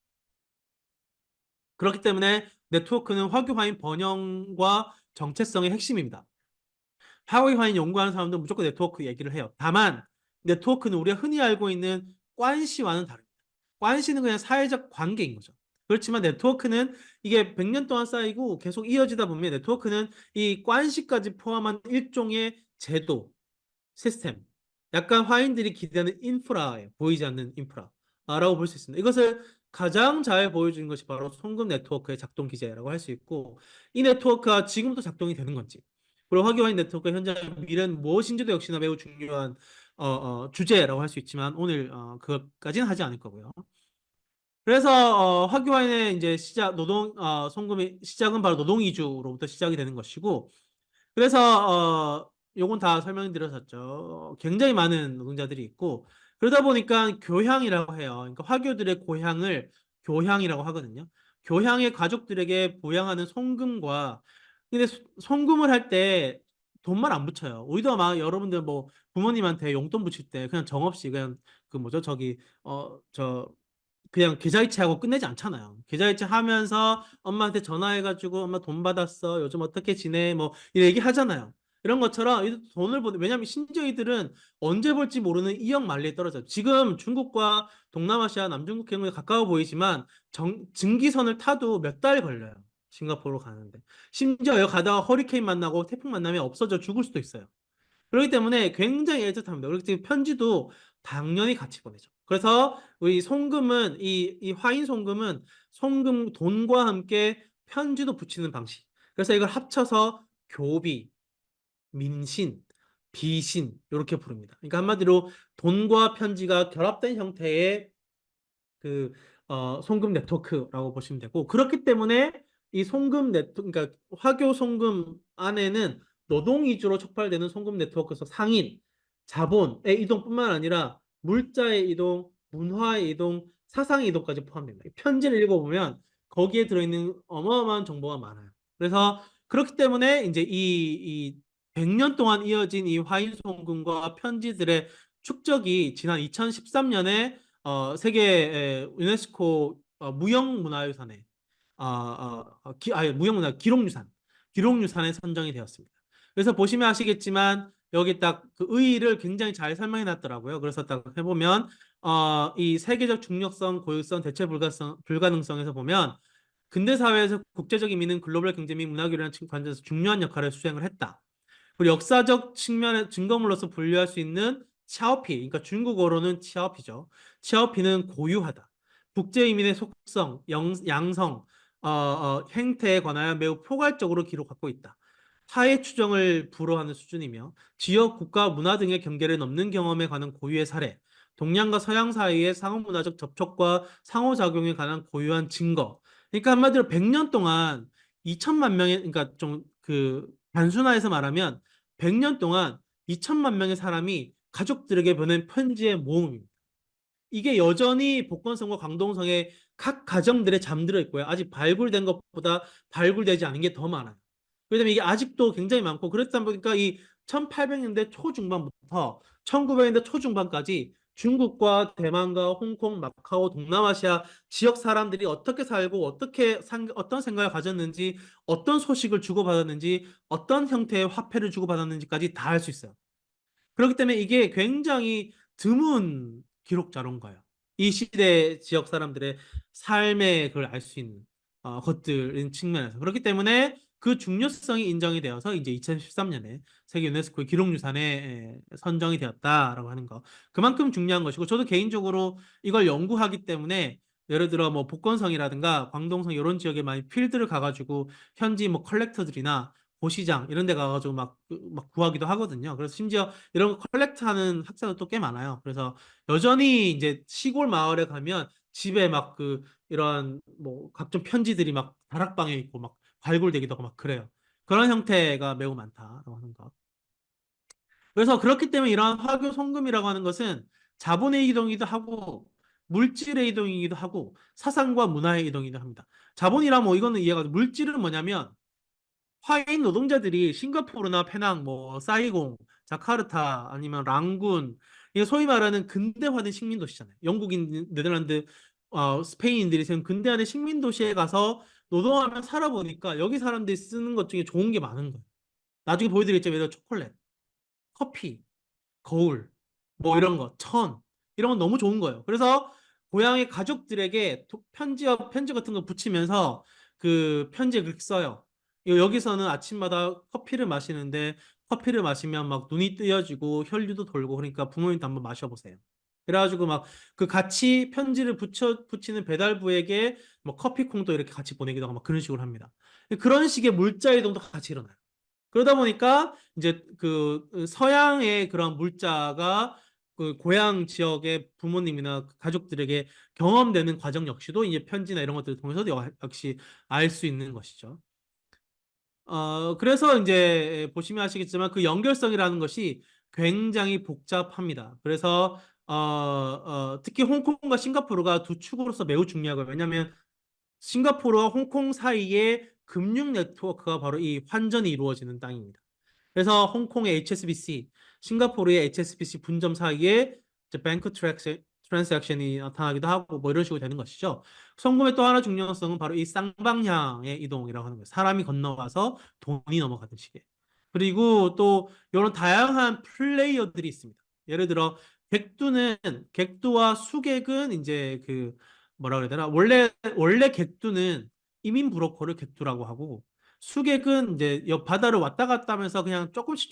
그렇기 때문에 네트워크는 화교화인 번영과 정체성의 핵심입니다. 화교화인 연구하는 사람들은 무조건 네트워크 얘기를 해요. 다만 네트워크는 우리가 흔히 알고 있는 관시와는 다릅니다. 관시는 그냥 사회적 관계인 거죠. 그렇지만 네트워크는 이게 100년 동안 쌓이고 계속 이어지다 보면 네트워크는 이 관시까지 포함한 일종의 제도, 시스템, 약간 화인들이 기대하는 인프라에 보이지 않는 인프라라고 볼 수 있습니다. 이것을 가장 잘 보여주는 것이 바로 송금 네트워크의 작동 기제라고 할 수 있고 이 네트워크가 지금도 작동이 되는 건지 그리고 화기화인 네트워크의 현재 미래는 무엇인지도 역시나 매우 중요한 주제라고 할 수 있지만 오늘 그것까지는 하지 않을 거고요. 그래서 화기화인의 이제 시작 노동 송금의 시작은 바로 노동 이주로부터 시작이 되는 것이고 그래서 요건 다 설명드렸었죠. 굉장히 많은 노동자들이 있고 그러다 보니까 교향이라고 해요. 그러니까 화교들의 고향을 교향이라고 하거든요. 교향의 가족들에게 보양하는 송금과 근데 송금을 할 때 돈만 안 붙여요. 우리도 아마 여러분들 뭐 부모님한테 용돈 붙일 때 그냥 정없이 그냥 그 뭐죠 저기 저 그냥 계좌이체하고 끝내지 않잖아요. 계좌이체 하면서 엄마한테 전화해가지고 엄마 돈 받았어. 요즘 어떻게 지내? 뭐 이런 얘기 하잖아요. 이런 것처럼 돈을 보내 왜냐하면 심지어 이들은 언제 볼지 모르는 이역 만리에 떨어져요. 지금 중국과 동남아시아, 남중국 경우에 가까워 보이지만 증기선을 타도 몇 달 걸려요. 싱가포르로 가는데. 심지어 여기 가다가 허리케인 만나고 태풍 만나면 없어져 죽을 수도 있어요. 그렇기 때문에 굉장히 애틋합니다. 그렇기 때문에 편지도 당연히 같이 보내죠. 그래서 우리 송금은 이 화인 송금은 송금 돈과 함께 편지도 붙이는 방식. 그래서 이걸 합쳐서 교비, 민신, 비신 이렇게 부릅니다. 그러니까 한마디로 돈과 편지가 결합된 형태의 그 송금 네트워크라고 보시면 되고 그렇기 때문에 이 송금 네트워크 그러니까 화교 송금 안에는 노동 위주로 촉발되는 송금 네트워크에서 상인, 자본의 이동뿐만 아니라 물자의 이동, 문화의 이동, 사상의 이동까지 포함됩니다. 편지를 읽어보면 거기에 들어있는 어마어마한 정보가 많아요. 그래서 그렇기 때문에 이제 이 100년 동안 이어진 이 화인 송금과 편지들의 축적이 지난 2013년에 세계 유네스코 무형문화유산에 무형문화 기록유산에 선정이 되었습니다. 그래서 보시면 아시겠지만 여기 딱 그 의의를 굉장히 잘 설명해 놨더라고요. 그래서 딱 해보면 이 세계적 중력성, 고유성, 대체 불가능성에서 보면 근대 사회에서 국제적인 민은 글로벌 경제 및 문화교류라는 관점에서 중요한 역할을 수행을 했다. 그리고 역사적 측면의 증거물로서 분류할 수 있는 샤오피, 그러니까 중국어로는 치아오피죠. 치아오피는 고유하다. 국제 이민의 속성, 양성, 행태에 관하여 매우 포괄적으로 기록하고 있다. 타의 추정을 불허하는 수준이며 지역, 국가, 문화 등의 경계를 넘는 경험에 관한 고유의 사례, 동양과 서양 사이의 상호문화적 접촉과 상호작용에 관한 고유한 증거. 그러니까 한마디로 100년 동안 2천만 명의, 그러니까 좀 그 단순화해서 말하면 100년 동안 2천만 명의 사람이 가족들에게 보낸 편지의 모음입니다. 이게 여전히 복건성과 광동성의 각 가정들에 잠들어 있고요. 아직 발굴된 것보다 발굴되지 않은 게 더 많아요. 왜냐면 이게 아직도 굉장히 많고 그렇다 보니까 이 1800년대 초중반부터 1900년대 초중반까지 중국과 대만과 홍콩, 마카오, 동남아시아 지역 사람들이 어떻게 살고 어떤 생각을 가졌는지 어떤 소식을 주고받았는지 어떤 형태의 화폐를 주고받았는지까지 다 알 수 있어요. 그렇기 때문에 이게 굉장히 드문 기록 자료인 거예요. 이 시대 지역 사람들의 삶의 그걸 알 수 있는 것들인 측면에서. 그렇기 때문에 그 중요성이 인정이 되어서 이제 2013년에 세계 유네스코 기록유산에 선정이 되었다라고 하는 거. 그만큼 중요한 것이고 저도 개인적으로 이걸 연구하기 때문에 예를 들어 뭐 복건성이라든가 광동성 이런 지역에 많이 필드를 가가지고 현지 뭐 컬렉터들이나 고시장 이런 데 가가지고 막 구하기도 하거든요. 그래서 심지어 이런 거 컬렉트하는 학생도 또 꽤 많아요. 그래서 여전히 이제 시골 마을에 가면 집에 막 이런 뭐 각종 편지들이 막 다락방에 있고 막 발굴되기도 하고 막 그래요. 그런 형태가 매우 많다라고 하는 거. 그래서 그렇기 때문에 이러한 화교 송금이라고 하는 것은 자본의 이동이기도 하고 물질의 이동이기도 하고 사상과 문화의 이동이기도 합니다. 자본이라 뭐 이거는 이해가 돼. 물질은 뭐냐면 화인 노동자들이 싱가포르나 페낭, 뭐 사이공, 자카르타 아니면 랑군 이게 소위 말하는 근대화된 식민 도시잖아요. 영국인, 네덜란드, 스페인인들이 지금 근대화된 식민 도시에 가서 노동하며 살아보니까 여기 사람들이 쓰는 것 중에 좋은 게 많은 거예요. 나중에 보여드리겠지만 예를 들어 초콜릿, 커피, 거울, 뭐 이런 거, 이런 건 너무 좋은 거예요. 그래서 고향의 가족들에게 편지 같은 거 붙이면서 그 편지에 그렇게 써요. 여기서는 아침마다 커피를 마시는데 커피를 마시면 막 눈이 뜨여지고 혈류도 돌고 그러니까 부모님도 한번 마셔보세요. 그래가지고 막 그 같이 편지를 붙이는 배달부에게 뭐 커피콩도 이렇게 같이 보내기도 하고 막 그런 식으로 합니다. 그런 식의 물자 이동도 같이 일어나요. 그러다 보니까 이제 그 서양의 그런 물자가 그 고향 지역의 부모님이나 가족들에게 경험되는 과정 역시도 이제 편지나 이런 것들을 통해서 역시 알 수 있는 것이죠. 그래서 이제 보시면 아시겠지만 그 연결성이라는 것이 굉장히 복잡합니다. 그래서 특히 홍콩과 싱가포르가 두 축으로서 매우 중요하고요. 왜냐하면 싱가포르와 홍콩 사이에 금융 네트워크가 바로 이 환전이 이루어지는 땅입니다. 그래서 홍콩의 HSBC, 싱가포르의 HSBC 분점 사이에 이제 뱅크 트랜잭션이 나타나기도 하고 뭐 이런 식으로 되는 것이죠. 송금의 또 하나 중요성은 바로 이 쌍방향의 이동이라고 하는 거예요. 사람이 건너가서 돈이 넘어가는 시계. 그리고 또 이런 다양한 플레이어들이 있습니다. 예를 들어 객두와 수객은 이제 그 뭐라 그래야 되나 원래 객두는 이민 브로커를 객두라고 하고 수객은 이제 옆 바다를 왔다 갔다 하면서 그냥 조금씩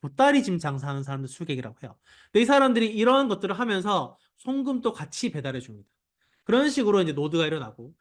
보따리 짐 장사하는 사람들 수객이라고 해요. 근데 이 사람들이 이런 것들을 하면서 송금도 같이 배달해 줍니다. 그런 식으로 이제 노드가 일어나고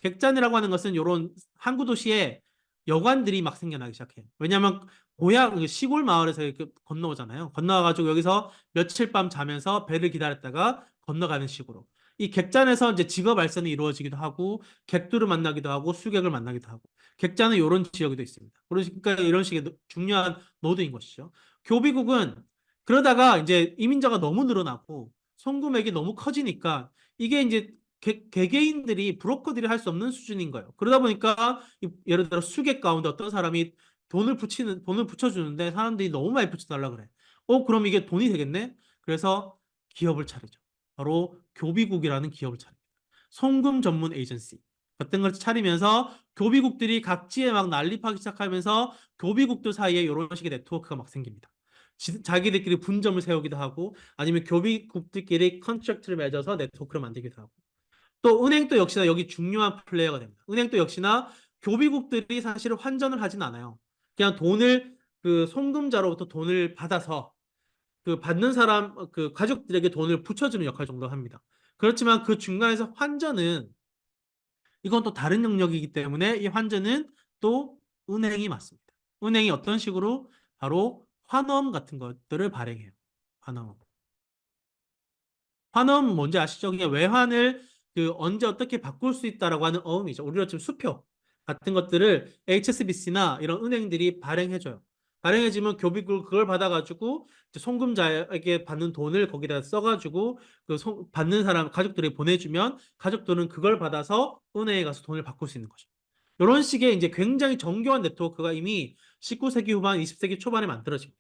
객잔이라고 하는 것은 이런 항구 도시에 여관들이 막 생겨나기 시작해요. 왜냐하면 고향 시골 마을에서 이렇게 건너오잖아요. 건너와가지고 여기서 며칠 밤 자면서 배를 기다렸다가 건너가는 식으로. 이 객잔에서 이제 직업 발전이 이루어지기도 하고 객두를 만나기도 하고 수객을 만나기도 하고 객잔은 이런 지역에도 있습니다. 그러니까 이런 식의 중요한 노드인 것이죠. 교비국은 그러다가 이제 이민자가 너무 늘어나고 송금액이 너무 커지니까 이게 이제 개개인들이 브로커들이 할 수 없는 수준인 거예요. 그러다 보니까 예를 들어 수객 가운데 어떤 사람이 돈을 붙여주는데 사람들이 너무 많이 붙여달라 그래. 그럼 이게 돈이 되겠네? 그래서 기업을 차리죠. 바로 교비국이라는 기업을 차립니다. 송금 전문 에이전시 같은 걸 차리면서 교비국들이 각지에 막 난립하기 시작하면서 교비국들 사이에 이런 식의 네트워크가 막 생깁니다. 자기들끼리 분점을 세우기도 하고 아니면 교비국들끼리 컨트랙트를 맺어서 네트워크를 만들기도 하고 또 은행도 역시나 여기 중요한 플레이어가 됩니다. 은행도 역시나 교비국들이 사실은 환전을 하진 않아요. 그냥 그 송금자로부터 돈을 받아서 그 받는 사람 그 가족들에게 돈을 붙여주는 역할 정도 합니다. 그렇지만 그 중간에서 환전은 이건 또 다른 영역이기 때문에 이 환전은 또 은행이 맡습니다. 은행이 어떤 식으로 바로 환원 같은 것들을 발행해요. 환원. 환원 뭔지 아시죠? 그냥 외환을 그 언제 어떻게 바꿀 수 있다라고 하는 어음이죠. 우리가 지금 수표 같은 것들을 HSBC나 이런 은행들이 발행해줘요. 발행해주면 교비국 그걸 받아가지고 이제 송금자에게 받는 돈을 거기다 써가지고 받는 사람 가족들이 보내주면 가족들은 그걸 받아서 은행에 가서 돈을 바꿀 수 있는 거죠. 이런 식의 이제 굉장히 정교한 네트워크가 이미 19세기 후반, 20세기 초반에 만들어집니다.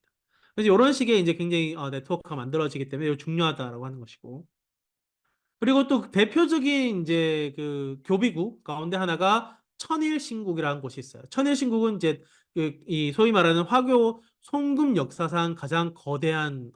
그래서 이런 식의 이제 굉장히 네트워크가 만들어지기 때문에 이거 중요하다라고 하는 것이고. 그리고 또 대표적인 이제 그 교비국 가운데 하나가 천일신국이라는 곳이 있어요. 천일신국은 이제 이 소위 말하는 화교 송금 역사상 가장 거대한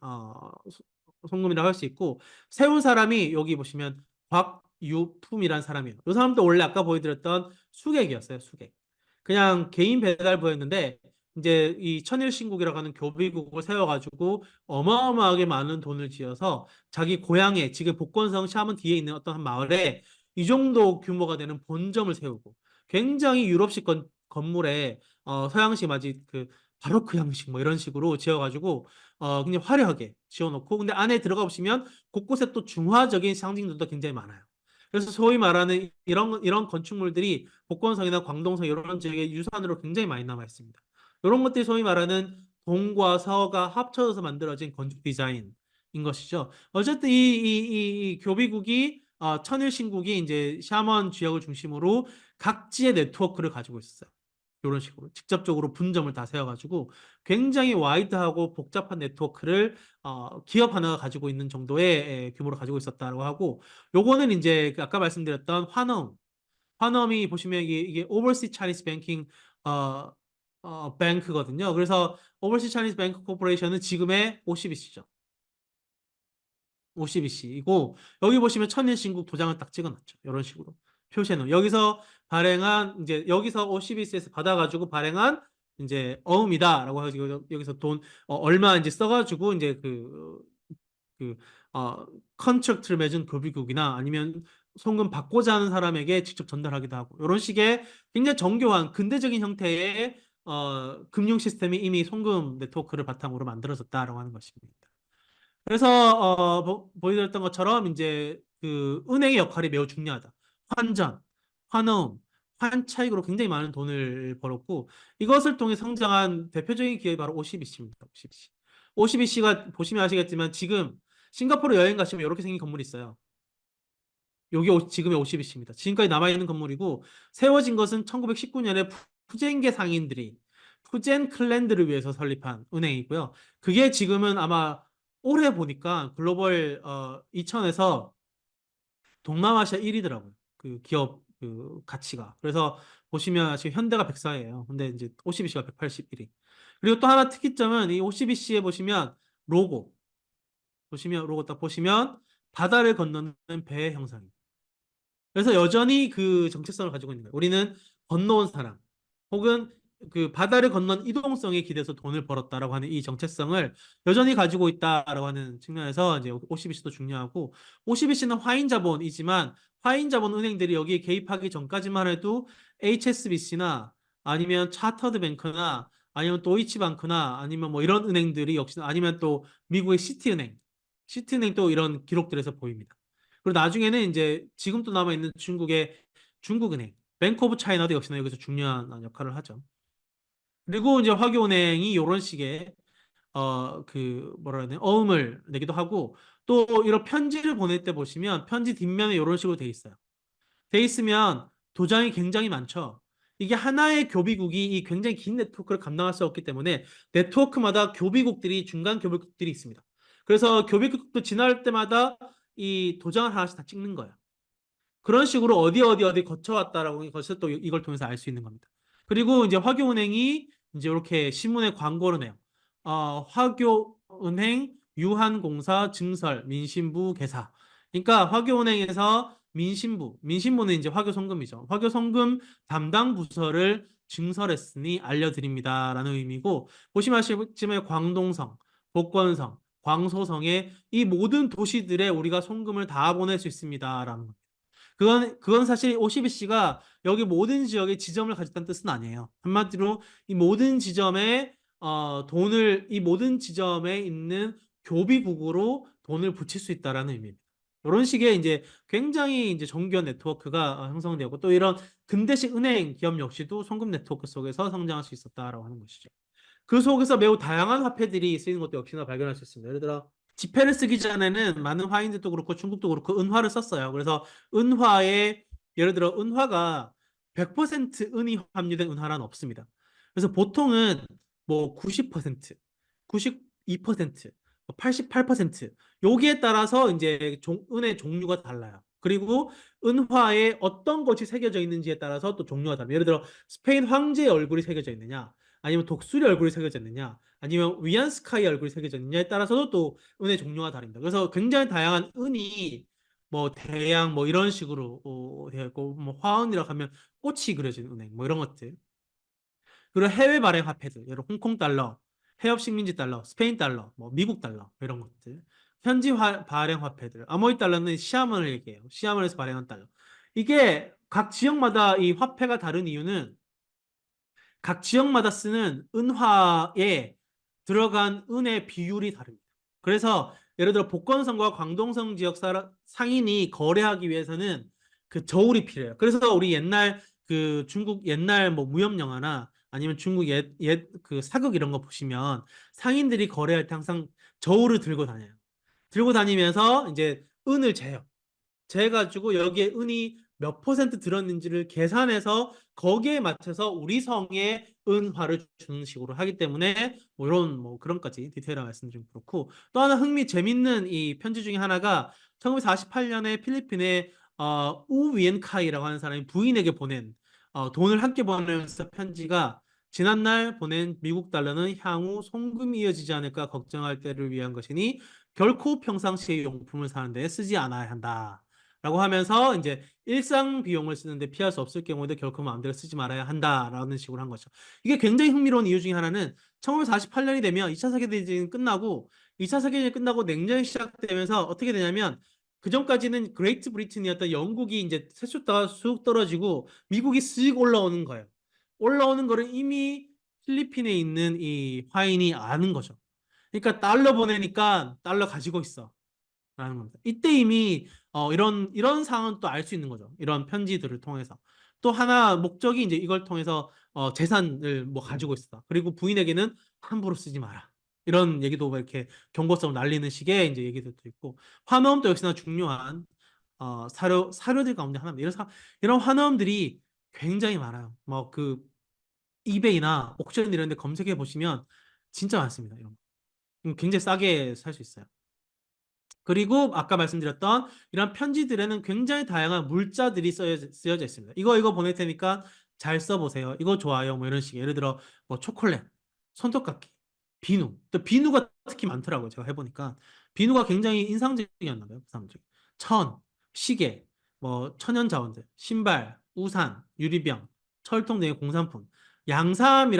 송금이라고 할 수 있고 세운 사람이 여기 보시면 곽유품이라는 사람이에요. 이 사람도 원래 아까 보여드렸던 수객이었어요. 수객. 그냥 개인 배달부였는데 이제 이 천일신국이라고 하는 교비국을 세워가지고 어마어마하게 많은 돈을 지어서 자기 고향에 지금 복건성 샤먼 뒤에 있는 어떤 한 마을에 이 정도 규모가 되는 본점을 세우고 굉장히 유럽식 건물에 서양식 마치 그 바로크 형식 뭐 이런 식으로 지어가지고 굉장히 화려하게 지어놓고 근데 안에 들어가 보시면 곳곳에 또 중화적인 상징들도 굉장히 많아요. 그래서 소위 말하는 이런 건축물들이 복건성이나 광동성 이런 지역의 유산으로 굉장히 많이 남아 있습니다. 이런 것들이 소위 말하는 동과 서가 합쳐져서 만들어진 건축 디자인인 것이죠. 어쨌든 이 교비국이 천일신국이 이제 샤먼 지역을 중심으로 각지의 네트워크를 가지고 있었어요. 이런 식으로 직접적으로 분점을 다 세워가지고 굉장히 와이드하고 복잡한 네트워크를 기업 하나가 가지고 있는 정도의 규모를 가지고 있었다고 하고 요거는 이제 그 아까 말씀드렸던 환엄이 보시면 이게 오버시 차이니스 뱅킹 어, 뱅크거든요. 그래서 오버시 차이니스 뱅크 코퍼레이션은 지금의 OCBC죠. OCBC이고 여기 보시면 천일신국 도장을 딱 찍어놨죠. 이런 식으로 표시해놓은 여기서 발행한 이제 여기서 OCBC에서 받아가지고 발행한 이제 어음이다라고 해가지고 여기서 돈 얼마 이제 써가지고 이제 그, 어, 컨트랙트를 맺은 교비국이나 아니면 송금 받고자 하는 사람에게 직접 전달하기도 하고 이런 식의 굉장히 정교한 근대적인 형태의 금융 시스템이 이미 송금 네트워크를 바탕으로 만들어졌다라고 하는 것입니다. 그래서 보여드렸던 것처럼 이제 그 은행의 역할이 매우 중요하다. 환전, 환호음, 환차익으로 굉장히 많은 돈을 벌었고 이것을 통해 성장한 대표적인 기업이 바로 OCBC입니다. OCBC. OCBC가 보시면 아시겠지만 지금 싱가포르 여행 가시면 이렇게 생긴 건물이 있어요. 여기 지금의 OCBC입니다. 지금까지 남아있는 건물이고 세워진 것은 1919년에 푸젠계 상인들이 푸젠 클랜드를 위해서 설립한 은행이고요. 그게 지금은 아마 올해 보니까 글로벌 2000에서 동남아시아 1위더라고요. 그 기업 그 가치가. 그래서 보시면 지금 현대가 104예요. 근데 이제 OCBC가 181위. 그리고 또 하나 특이점은 이 OCBC에 보시면 로고 보시면 로고 딱 보시면 바다를 건너는 배의 형상입니다. 그래서 여전히 그 정체성을 가지고 있는 거예요. 우리는 건너온 사람, 혹은 그 바다를 건넌 이동성에 기대서 돈을 벌었다라고 하는 이 정체성을 여전히 가지고 있다라고 하는 측면에서 이제 OCBC도 중요하고, OCBC는 화인 자본이지만 화인 자본 은행들이 여기에 개입하기 전까지만 해도 HSBC나 아니면 차터드 뱅크나 아니면 도이치방크나 아니면 뭐 이런 은행들이 역시 아니면 또 미국의 시티은행 또 이런 기록들에서 보입니다. 그리고 나중에는 이제 지금도 남아있는 중국의 중국은행, 뱅크 오브 차이나도 역시나 여기서 중요한 역할을 하죠. 그리고 이제 화교은행이 이런 식의 그 뭐라 해야 되나 어음을 내기도 하고 또 이런 편지를 보낼 때 보시면 편지 뒷면에 이런 식으로 돼 있어요. 돼 있으면 도장이 굉장히 많죠. 이게 하나의 교비국이 이 굉장히 긴 네트워크를 감당할 수 없기 때문에 네트워크마다 교비국들이 중간 교비국들이 있습니다. 그래서 교비국도 지날 때마다 이 도장을 하나씩 다 찍는 거예요. 그런 식으로 어디 거쳐왔다라고 것을 또 이걸 통해서 알 수 있는 겁니다. 그리고 이제 화교은행이 이제 이렇게 신문에 광고를 내요. 화교은행 유한공사 증설 민신부 개사. 그러니까 화교은행에서 민신부는 이제 화교송금이죠. 화교송금 담당 부서를 증설했으니 알려드립니다라는 의미고 보시면 아시겠지만 광동성, 복건성, 광소성의 이 모든 도시들에 우리가 송금을 다 보낼 수 있습니다라는 거. 그건 사실 OCBC가 여기 모든 지역에 지점을 가졌다는 뜻은 아니에요. 한마디로 이 모든 지점에 이 모든 지점에 있는 교비국으로 돈을 붙일 수 있다라는 의미입니다. 이런 식의 이제 굉장히 이제 정교한 네트워크가 형성되고 또 이런 근대식 은행 기업 역시도 송금 네트워크 속에서 성장할 수 있었다라고 하는 것이죠. 그 속에서 매우 다양한 화폐들이 쓰이는 것도 역시나 발견할 수 있습니다. 예를 들어 지폐를 쓰기 전에는 많은 화인들도 그렇고 중국도 그렇고 은화를 썼어요. 그래서 은화에 예를 들어 은화가 100% 은이 함유된 은화란 없습니다. 그래서 보통은 뭐 90%, 92%, 88% 여기에 따라서 이제 은의 종류가 달라요. 그리고 은화에 어떤 것이 새겨져 있는지에 따라서 또 종류가 달라요. 예를 들어 스페인 황제의 얼굴이 새겨져 있느냐, 아니면 독수리 얼굴이 새겨져 있느냐, 아니면 위안스카이 얼굴이 새겨져 있느냐에 따라서도 또 은의 종류가 다릅니다. 그래서 굉장히 다양한 은이 뭐 대양 뭐 이런 식으로 되어 있고 뭐 화은이라고 하면 꽃이 그려진 은행 뭐 이런 것들 그리고 해외 발행 화폐들, 예를 홍콩 달러, 해협 식민지 달러, 스페인 달러, 뭐 미국 달러 뭐 이런 것들. 현지 발행 화폐들. 아모이 달러는 시아몬을 얘기해요. 시아몬에서 발행한 달러. 이게 각 지역마다 이 화폐가 다른 이유는 각 지역마다 쓰는 은화에 들어간 은의 비율이 다릅니다. 그래서 예를 들어 복건성과 광동성 지역 상인이 거래하기 위해서는 그 저울이 필요해요. 그래서 우리 옛날 그 중국 옛날 뭐 무협 영화나 아니면 중국 옛 그 사극 이런 거 보시면 상인들이 거래할 때 항상 저울을 들고 다녀요. 들고 다니면서 이제 은을 재요. 재가지고 여기에 은이 몇 퍼센트 들었는지를 계산해서 거기에 맞춰서 우리 성에 은화를 주는 식으로 하기 때문에 뭐 이런 뭐 그런까지 디테일한 말씀 좀 그렇고 또 하나 재밌는 이 편지 중에 하나가 1948년에 필리핀의 우위엔카이라고 하는 사람이 부인에게 보낸 돈을 함께 보내면서 편지가 지난날 보낸 미국 달러는 향후 송금이 이어지지 않을까 걱정할 때를 위한 것이니 결코 평상시에 용품을 사는 데 쓰지 않아야 한다. 라고 하면서 이제 일상 비용을 쓰는데 피할 수 없을 경우에도 결코 마음대로 쓰지 말아야 한다라는 식으로 한 거죠. 이게 굉장히 흥미로운 이유 중에 하나는 1948년이 되면 2차 세계대전이 끝나고 2차 세계대전이 끝나고 냉전이 시작되면서 어떻게 되냐면 그 전까지는 그레이트 브리튼이었던 영국이 이제 세수다가 쑥 떨어지고 미국이 쓱 올라오는 거예요. 올라오는 거를 이미 필리핀에 있는 이 화인이 아는 거죠. 그러니까 달러 보내니까 달러 가지고 있어. 라는 겁니다. 이때 이미 이런 상황은 또 알 수 있는 거죠. 이런 편지들을 통해서. 또 하나 목적이 이제 이걸 통해서 재산을 뭐 가지고 있다. 그리고 부인에게는 함부로 쓰지 마라. 이런 얘기도 뭐 이렇게 경고성을 날리는 식의 이제 얘기들도 있고 환호음도 역시나 중요한 사료들 가운데 하나입니다. 이런 환호음들이 굉장히 많아요. 뭐 그 이베이나 옥션 이런 데 검색해 보시면 진짜 많습니다. 이런 거. 굉장히 싸게 살 수 있어요. 그리고 아까 말씀드렸던 이런 편지들에는 굉장히 다양한 물자들이 쓰여져 있습니다. 이거 보낼 테니까 잘 써보세요. 이거 좋아요. 뭐 이런 식. 예를 들어 뭐 초콜릿, 손톱깎이, 비누. 또 비누가 특히 많더라고요. 제가 해보니까 비누가 굉장히 인상적이었나 봐요. 그 사람들. 천, 시계, 뭐 천연 자원들, 신발, 우산, 유리병, 철통 등의 공산품. 양삼은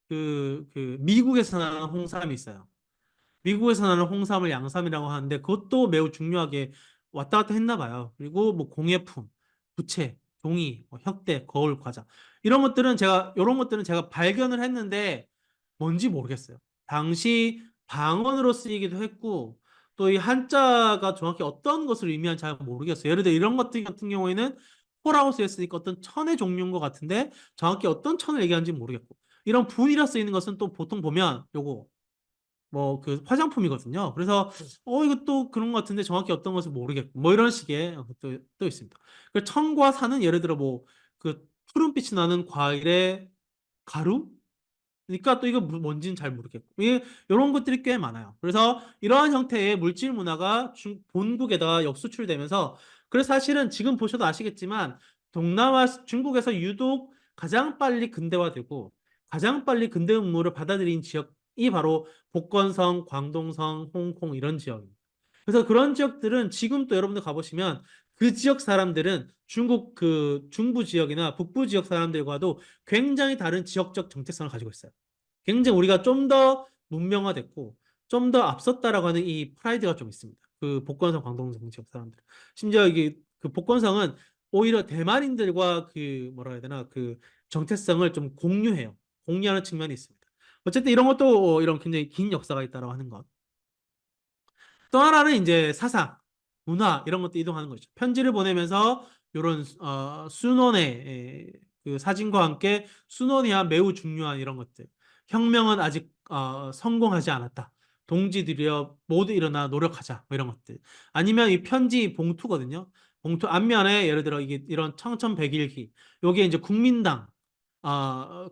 그 미국에서 나는 홍삼이 있어요. 미국에서 나는 홍삼을 양삼이라고 하는데 그것도 매우 중요하게 왔다 갔다 했나 봐요. 그리고 뭐 공예품, 부채, 종이, 뭐 혁대, 거울, 과자 이런 것들은 제가 발견을 했는데 뭔지 모르겠어요. 당시 방언으로 쓰이기도 했고 또 이 한자가 정확히 어떤 것을 의미하는지 잘 모르겠어요. 예를 들어 이런 것들 같은 경우에는 포라고 쓰였으니까 어떤 천의 종류인 것 같은데 정확히 어떤 천을 얘기하는지 모르겠고 이런 분이라 쓰이는 것은 또 보통 보면 요거 뭐 그 화장품이거든요. 그래서 이것도 그런 것 같은데 정확히 어떤 것을 모르겠고 뭐 이런 식의 또 있습니다. 그 청과 사는 예를 들어 뭐 그 푸른빛이 나는 과일의 가루? 그러니까 또 이거 뭔지는 잘 모르겠고 이런 것들이 꽤 많아요. 그래서 이러한 형태의 물질 문화가 본국에다가 역수출되면서 그래서 사실은 지금 보셔도 아시겠지만 동남아 중국에서 유독 가장 빨리 근대화되고 가장 빨리 근대 음모를 받아들인 지역이 바로 복건성, 광동성, 홍콩 이런 지역입니다. 그래서 그런 지역들은 지금 또 여러분들 가보시면 그 지역 사람들은 중국 그 중부 지역이나 북부 지역 사람들과도 굉장히 다른 지역적 정체성을 가지고 있어요. 굉장히 우리가 좀 더 문명화됐고 좀 더 앞섰다라고 하는 이 프라이드가 좀 있습니다. 그 복건성 광동성 지역 사람들. 심지어 이게 그 복건성은 오히려 대만인들과 그 뭐라 해야 되나 그 정체성을 좀 공유해요. 공유하는 측면이 있습니다. 어쨌든 이런 것도 이런 굉장히 긴 역사가 있다라고 하는 것. 또 하나는 이제 사상, 문화 이런 것도 이동하는 거죠. 편지를 보내면서 이런 순원의 그 사진과 함께 순원이야 매우 중요한 이런 것들. 혁명은 아직 성공하지 않았다. 동지들이여 모두 일어나 노력하자. 뭐 이런 것들. 아니면 이 편지 봉투거든요. 봉투 앞면에 예를 들어 이게 이런 청천백일기. 요게 이제 국민당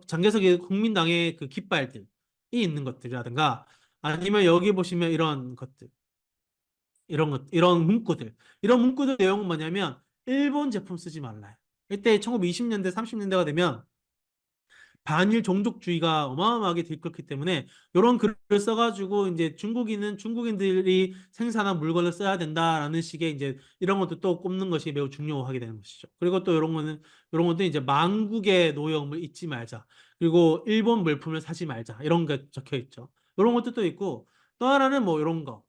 장개석의 국민당의 그 깃발들이 있는 것들이라든가 아니면 여기 보시면 이런 것들. 이런 문구들. 이런 문구들 내용은 뭐냐면 일본 제품 쓰지 말라요. 이때 1920년대, 30년대가 되면 반일 종족주의가 어마어마하게 들끓기 때문에 이런 글을 써가지고 이제 중국인은 중국인들이 생산한 물건을 써야 된다라는 식의 이제 이런 것도 또 꼽는 것이 매우 중요하게 되는 것이죠. 그리고 또 이런 것도 이제 망국의 노여움을 잊지 말자. 그리고 일본 물품을 사지 말자. 이런 게 적혀 있죠. 이런 것도 또 있고 또 하나는 뭐 이런 거.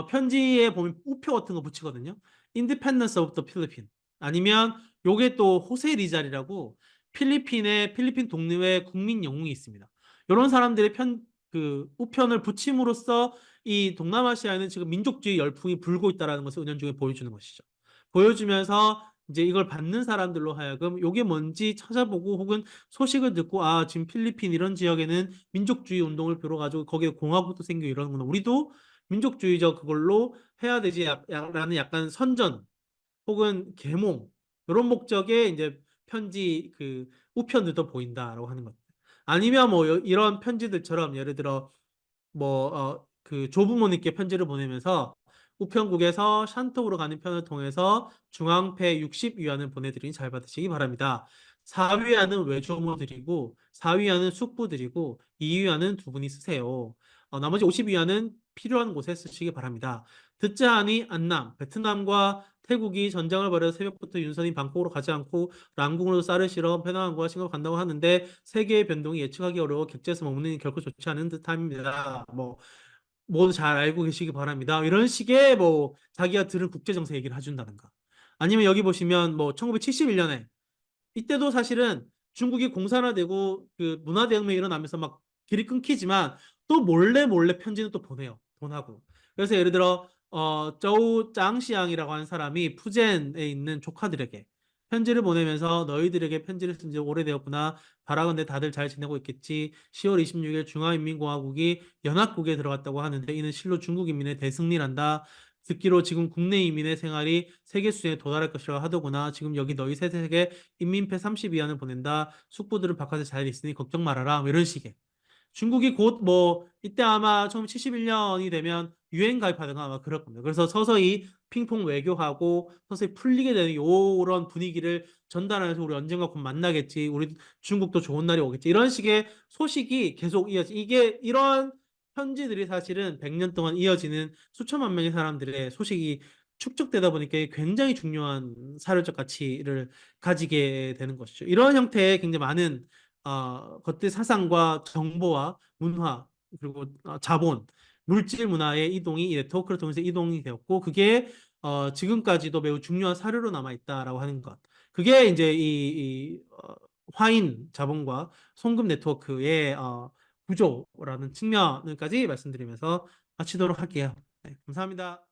편지에 보면 우표 같은 거 붙이거든요. Independence of the Philippines. 아니면 요게 또 호세 리잘이라고 필리핀 독립의 국민 영웅이 있습니다. 이런 사람들의 우편을 붙임으로써 이 동남아시아에는 지금 민족주의 열풍이 불고 있다는 것을 은연중에 보여주는 것이죠. 보여주면서 이제 이걸 받는 사람들로 하여금 요게 뭔지 찾아보고 혹은 소식을 듣고 아 지금 필리핀 이런 지역에는 민족주의 운동을 벌여가지고 거기에 공화국도 생기고 이러는구나. 우리도 민족주의적 그걸로 해야 되지 라는 약간 선전 혹은 계몽 이런 목적의 이제 편지 우편들도 보인다라고 하는 것. 아니면 뭐 이런 편지들처럼 예를 들어 조부모님께 편지를 보내면서 우편국에서 샨톡으로 가는 편을 통해서 중앙패 60위안을 보내드리니 잘 받으시기 바랍니다. 4위안은 외조모 드리고 4위안은 숙부 드리고 2위안은 두 분이 쓰세요. 나머지 50위안은 필요한 곳에 쓰시기 바랍니다. 듣자 하니 안남, 베트남과 태국이 전쟁을 벌여서 새벽부터 윤선이 방콕으로 가지 않고 랑궁으로 쌀을 실어 페낭과 싱가포르 간다고 하는데 세계의 변동이 예측하기 어려워 객지에서 머무는 게 결코 좋지 않은 듯합니다. 뭐 모두 잘 알고 계시기 바랍니다. 이런 식의 뭐 자기가 들은 국제 정세 얘기를 해준다든가. 아니면 여기 보시면 뭐 1971년에 이때도 사실은 중국이 공산화되고 그 문화대혁명이 일어나면서 막 길이 끊기지만 또 몰래 편지는 또 보내요. 돈하고. 그래서 예를 들어 저우 짱시양이라고 하는 사람이 푸젠에 있는 조카들에게 편지를 보내면서 너희들에게 편지를 쓴 지 오래되었구나. 바라건대 다들 잘 지내고 있겠지. 10월 26일 중화인민공화국이 연합국에 들어갔다고 하는데 이는 실로 중국 인민의 대승리란다. 듣기로 지금 국내 이민의 생활이 세계 수준에 도달할 것이라고 하더구나. 지금 여기 너희 세색에 인민폐 32안을 보낸다. 숙부들은 바깥에 잘 있으니 걱정 말아라. 뭐 이런 식의. 중국이 곧 뭐 이때 아마 1971년이 되면 유엔 가입하든가 아마 그럴 겁니다. 그래서 서서히 핑퐁 외교하고 서서히 풀리게 되는 요런 분위기를 전달하면서 우리 언젠가 곧 만나겠지. 우리 중국도 좋은 날이 오겠지. 이런 식의 소식이 계속 이어지. 이게 이런 편지들이 사실은 100년 동안 이어지는 수천만 명의 사람들의 소식이 축적되다 보니까 굉장히 중요한 사료적 가치를 가지게 되는 것이죠. 이런 형태의 굉장히 많은 것들 사상과 정보와 문화 그리고 자본, 물질 문화의 이동이 이 네트워크를 통해서 이동이 되었고 그게 지금까지도 매우 중요한 사료로 남아 있다라고 하는 것. 그게 이제 화인 자본과 송금 네트워크의 구조라는 측면을까지 말씀드리면서 마치도록 할게요. 네, 감사합니다.